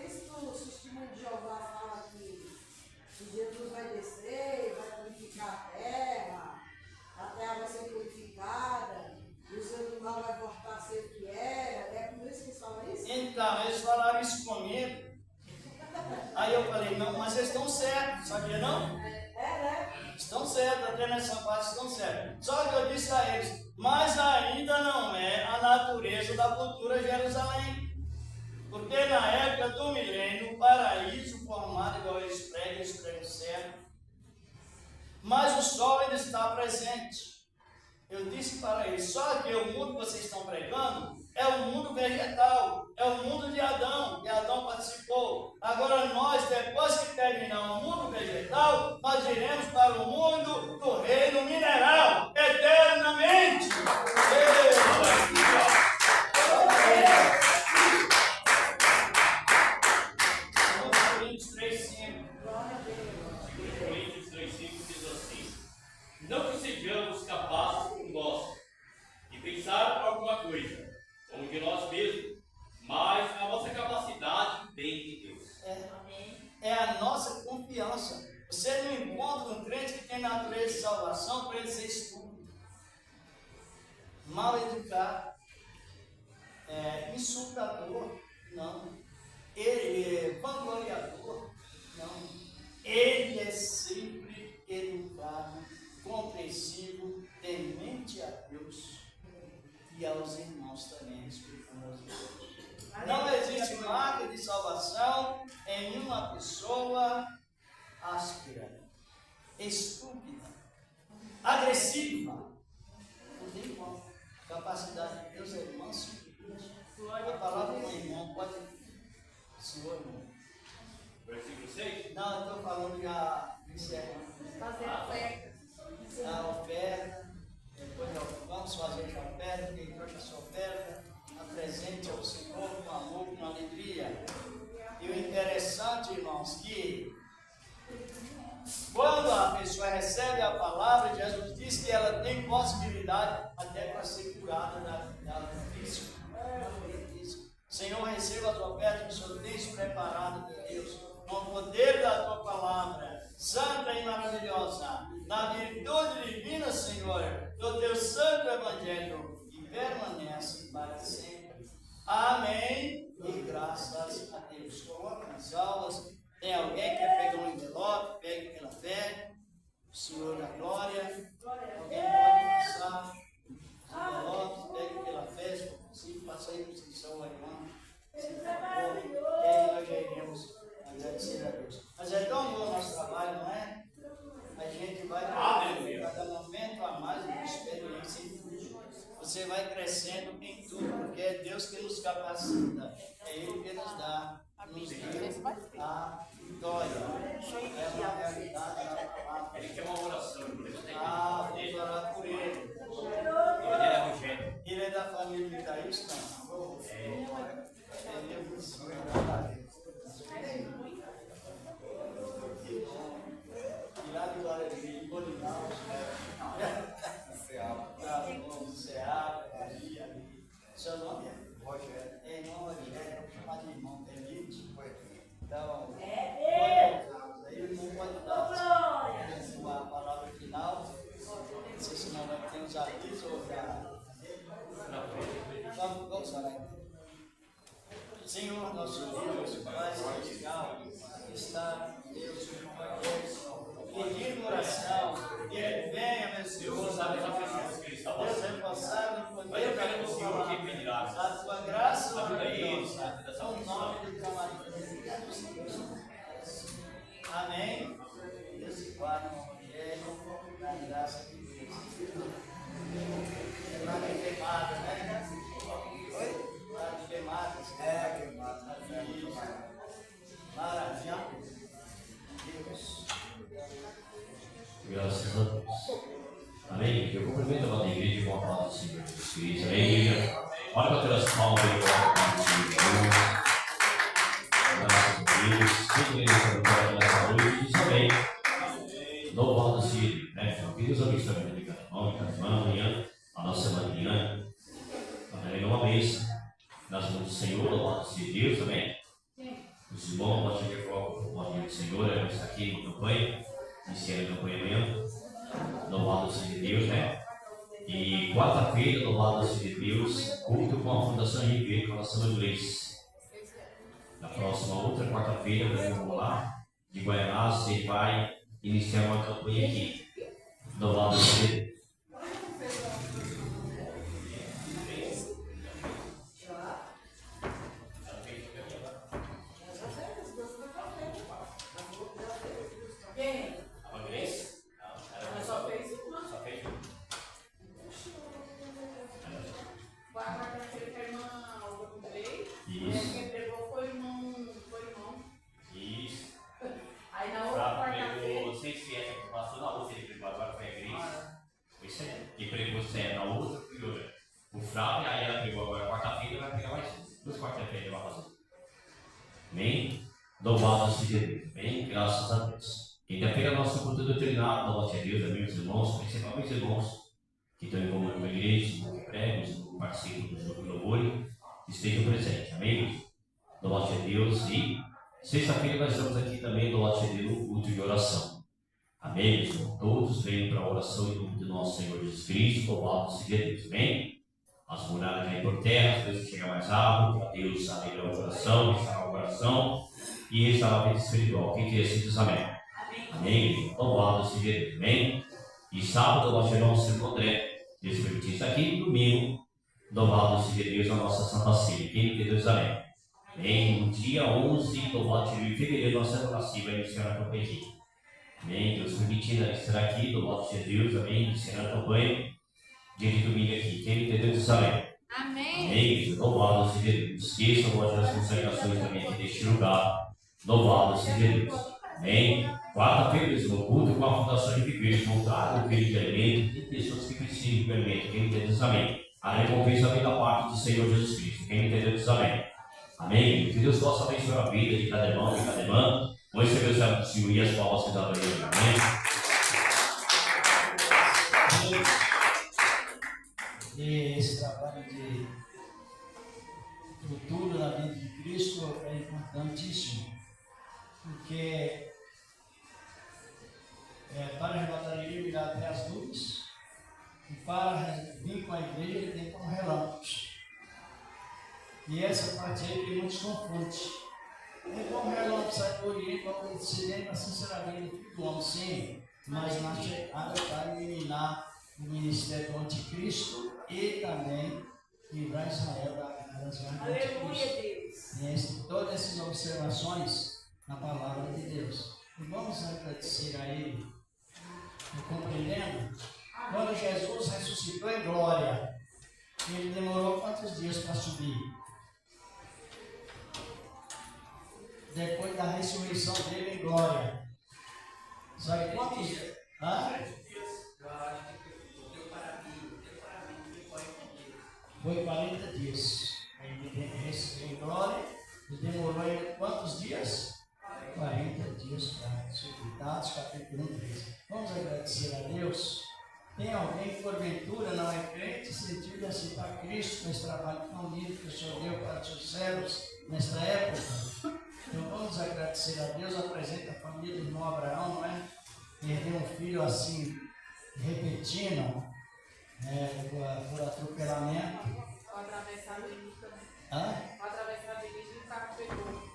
isso que o testemunho de Jeová fala que Jesus vai descer, vai purificar a terra vai ser purificada, e os animais vão voltar a ser o que era. É por isso que eles falam isso? Então, eles falaram isso comigo. Aí eu falei, não, mas eles estão certos, sabia não? Né? Estão certos, até nessa parte estão certos. Só que eu disse a eles, mas ainda não é a natureza da futura Jerusalém. Porque na época do milênio, o paraíso formado igual eles pregam certo. Mas o sol ainda está presente. Eu disse para eles, só que o mundo que vocês estão pregando é o mundo vegetal, é o mundo de Adão, que Adão participou. Agora nós, depois que terminar o mundo vegetal, nós iremos para o mundo do reino mineral, eternamente. Coríntios 3:5. Coríntios 3:5 diz assim: não que sejamos capazes por nós de pensar alguma coisa, como de nós mesmos, mas a nossa capacidade vem de Deus. É a nossa confiança. Você não encontra um crente que tem natureza de salvação para ele ser estúpido. mal educado, insultador, não. Ele é vangloriador, não. Ele é sempre educado, compreensivo, temente a Deus e aos irmãos também, respeitando Deus. Não existe marca de salvação em uma pessoa áspera, estúpida, agressiva. Não tem como. Capacidade de Deus é manso e humilde. A palavra do irmão pode. Senhor, irmão. Versículo 6. Não, eu estou falando já encerrando. Fazer oferta. A oferta. Depois vamos fazer a oferta. Quem trouxe a sua oferta, apresente ao Senhor com amor, com alegria. E o interessante, irmãos, que quando a pessoa recebe a palavra, Jesus diz que ela tem possibilidade até para ser curada da física. Senhor, receba a tua oferta que o Senhor tem preparado, meu Deus, com o poder da tua palavra, santa e maravilhosa, na virtude divina, Senhor, do teu santo evangelho, e permanece para sempre. Amém. E graças a Deus. Coloca nas aulas. Tem alguém que quer pegar um envelope? Pegue pela fé. O Senhor da glória. Alguém pode passar envelope? Pegue pela fé. Se for possível, faça aí para São Irmão. Se for, e aí nós já iremos agradecer a Deus. Mas é tão bom o nosso trabalho, não é? A gente vai cada momento a mais uma experiência em tudo. Você vai crescendo em tudo, porque é Deus que nos capacita. É Ele que nos dá, nos deu a vitória. É uma realidade da palavra. Ele quer uma oração. Vamos orar por Ele. Ele é Rogério. Ele é da família de Thaís, não? Ele é do Senhor. E lá de Glória de Bolinal, Ceará, Maria, seu nome é Rogério. É irmão Rogério, vou chamar de irmão, permite? Então, aí o irmão pode dar uma palavra final. Não sei se não vai ter uns avisos ou já. Vamos orar então. Senhor, nosso Deus, Pai celestial, está Deus, pedindo oração, que Ele venha, meu Senhor, Deus responsável por poder da tua graça, no nome do camarada. Amém. Deus te guarde, irmão Rogério, na graça de Deus. Lá de queimada, né? Oi? Lá de queimadas. Queimada. Maravilha. Deus. Graças a Deus. Amém? Eu cumprimento a nossa igreja com a palavra do Senhor Jesus Cristo. Amém, igreja? Olha para ter as palmas e glória para o Senhor. Graças a Deus. Sempre nessa vitória nessa noite. E também, louvado seja, né? Que Deus abençoe a vida de cada irmão, cada irmã, amanhã, a nossa manhã. Também uma vez, nas mãos do Senhor, louvado seja Deus também. Os irmãos, nós temos que colocar o nome do Senhor, a gente está aqui na campanha, iniciando a campanha amanhã. Louvado seja Deus, né? E quarta-feira, louvado seja Deus, culto com a Fundação RP, Coração Inglês. Na próxima outra quarta-feira, eu vou lá de Guaianás, você vai iniciar uma campanha aqui. Louvado seja Deus. Amém? Louvado seja Deus. Amém? Graças a Deus. Quinta-feira, nosso culto doutrinário. Louvado seja Deus, amém, meus irmãos, principalmente os irmãos que estão em comunhão com a igreja, que pregam, participam do jogo de louvor, estejam presentes. Amém? Louvado seja Deus. E sexta-feira nós estamos aqui também, louvado seja Deus, no culto de oração. Amém, meus irmãos? Todos venham para a oração em nome do nosso Senhor Jesus Cristo. Louvado seja Deus. Amém? as muralhas caem por terra, as coisas chegam mais rápido, para Deus alegrar o coração, restaurar o coração e restaurar a vida espiritual. Quem quer assim diz amém. Amém. Louvado seja Deus. Amém. E sábado nós tivemos o Senhor André. Deus permitir isso aqui. Domingo, louvado seja Deus na nossa Santa Ceia. Quem quer Deus amém. Amém. No dia 11, louvado seja Deus, em fevereiro, nós seremos nascidos aí no Senhor na campanha. Amém. Deus permitindo estar aqui, louvado seja Deus. Amém. No Senhor na campanha. Dia de domingo aqui. Quem quer Deus diz amém. Amém. Amém. Louvado seja Deus. Esqueçam louvado das consagrações também aqui deste lugar. Louvado seja Deus. Amém. Quarta-feira, no culto com a Fundação de Viver, voltado ao de alimento, de pessoas que precisam de alimento. Quem entendeu diz amém. A recompensa vem da parte do Senhor Jesus Cristo. Quem entendeu diz amém. Amém. Que Deus possa abençoar a vida de cada irmão e cada irmã. Vamos receber o servo do Senhor e as palmas que dá para ele. Amém. E esse trabalho de futuro da vida de Cristo é importantíssimo, porque para arrebatar ele virar até as nuvens, e para vir com a igreja ele tem como relâmpagos. E essa parte aí tem muitos confrontos. É como relâmpago sai do Oriente para o Ocidente, assim será a vida do homem, sim, mas na chegada para eliminar o ministério do anticristo e também livrar Israel das garras do Aleluia, anticristo. Deus. E todas essas observações na palavra de Deus. E vamos agradecer a Ele. E compreendendo, quando Jesus ressuscitou em glória, ele demorou quantos dias para subir? Depois da ressurreição dele em glória. Sabe quantos dias? Foi 40 dias. Em glória, e demorou quantos dias? 40 dias para subir. Dados capítulo 13. Vamos agradecer a Deus. Tem alguém que porventura não é crente, sentiu de aceitar Cristo nesse trabalho tão lindo que o Senhor deu para os seus servos nesta época? Então vamos agradecer a Deus. Apresenta a família do irmão Abraão, não é? Perdeu um filho assim, repetindo, por atropelamento. Vou atravessar a Bíblia também. Hã? Vou atravessar a Bíblia e o carro pegou.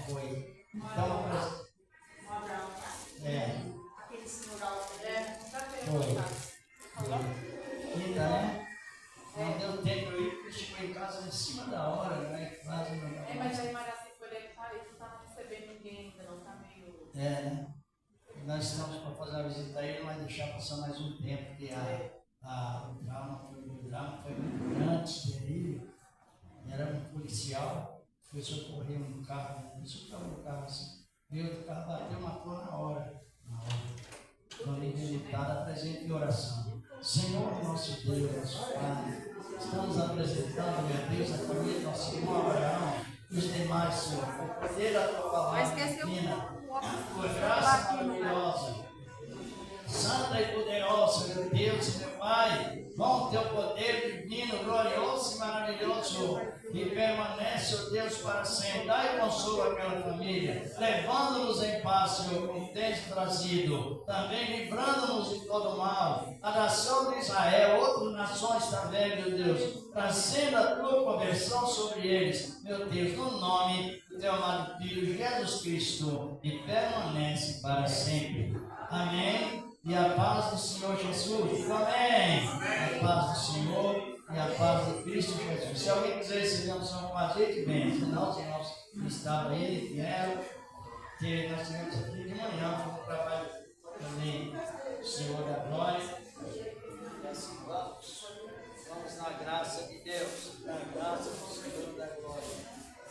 Foi. Então, Um Abraão. Aquele senhor alto. Quinta, né? Não deu tempo eu ir, porque chegou em casa em cima da hora, né? Quase não. Mas aí Maria se foi deitar e não estava recebendo ninguém ainda, não tá meio. Né? Nós estamos para fazer a visita a ele, mas deixar passar mais um tempo, porque o drama foi muito grande, terrível. Era um policial, foi socorrer um carro, socorreu um carro assim, e outro carro bateu, matou na hora. Então, militar, apresente em oração. Senhor, nosso Deus, nosso Pai, estamos apresentando, meu Deus, a família do nosso irmão Abraão e os demais, Senhor, por poder da tua palavra divina, tua graça maravilhosa, santa e poderosa, meu Deus, meu Pai, com teu poder divino, glorioso e maravilhoso, e permanece, ó Deus, para sempre. Dai consolo àquela família, levando-nos em paz, Senhor, como tens trazido, também livrando-nos de todo mal. A nação de Israel, outras nações também, meu Deus, trazendo a tua conversão sobre eles, meu Deus, no nome do teu amado Filho Jesus Cristo, e permanece para sempre. Amém. E a paz do Senhor Jesus. Amém. A paz do Senhor e a paz de Cristo Jesus. Se alguém quiser receber um som com a gente, bem. Senão, os irmãos que estavam aí vieram. Nós tivemos aqui de manhã, foi um trabalho também do Senhor da Glória. E assim vamos na graça de Deus, na graça do Senhor da Glória.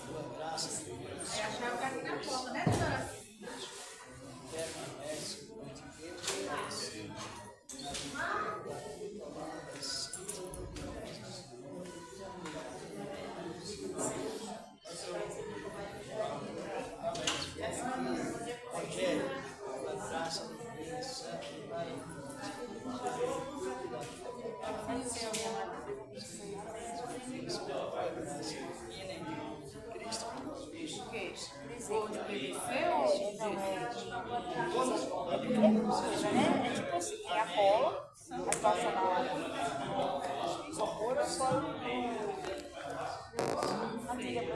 Tua graça de Deus. É achar o carrinho na forma, né, senhora? Permanece com Deus. É tipo assim, é a cola, aí passa na isopor, só amiga.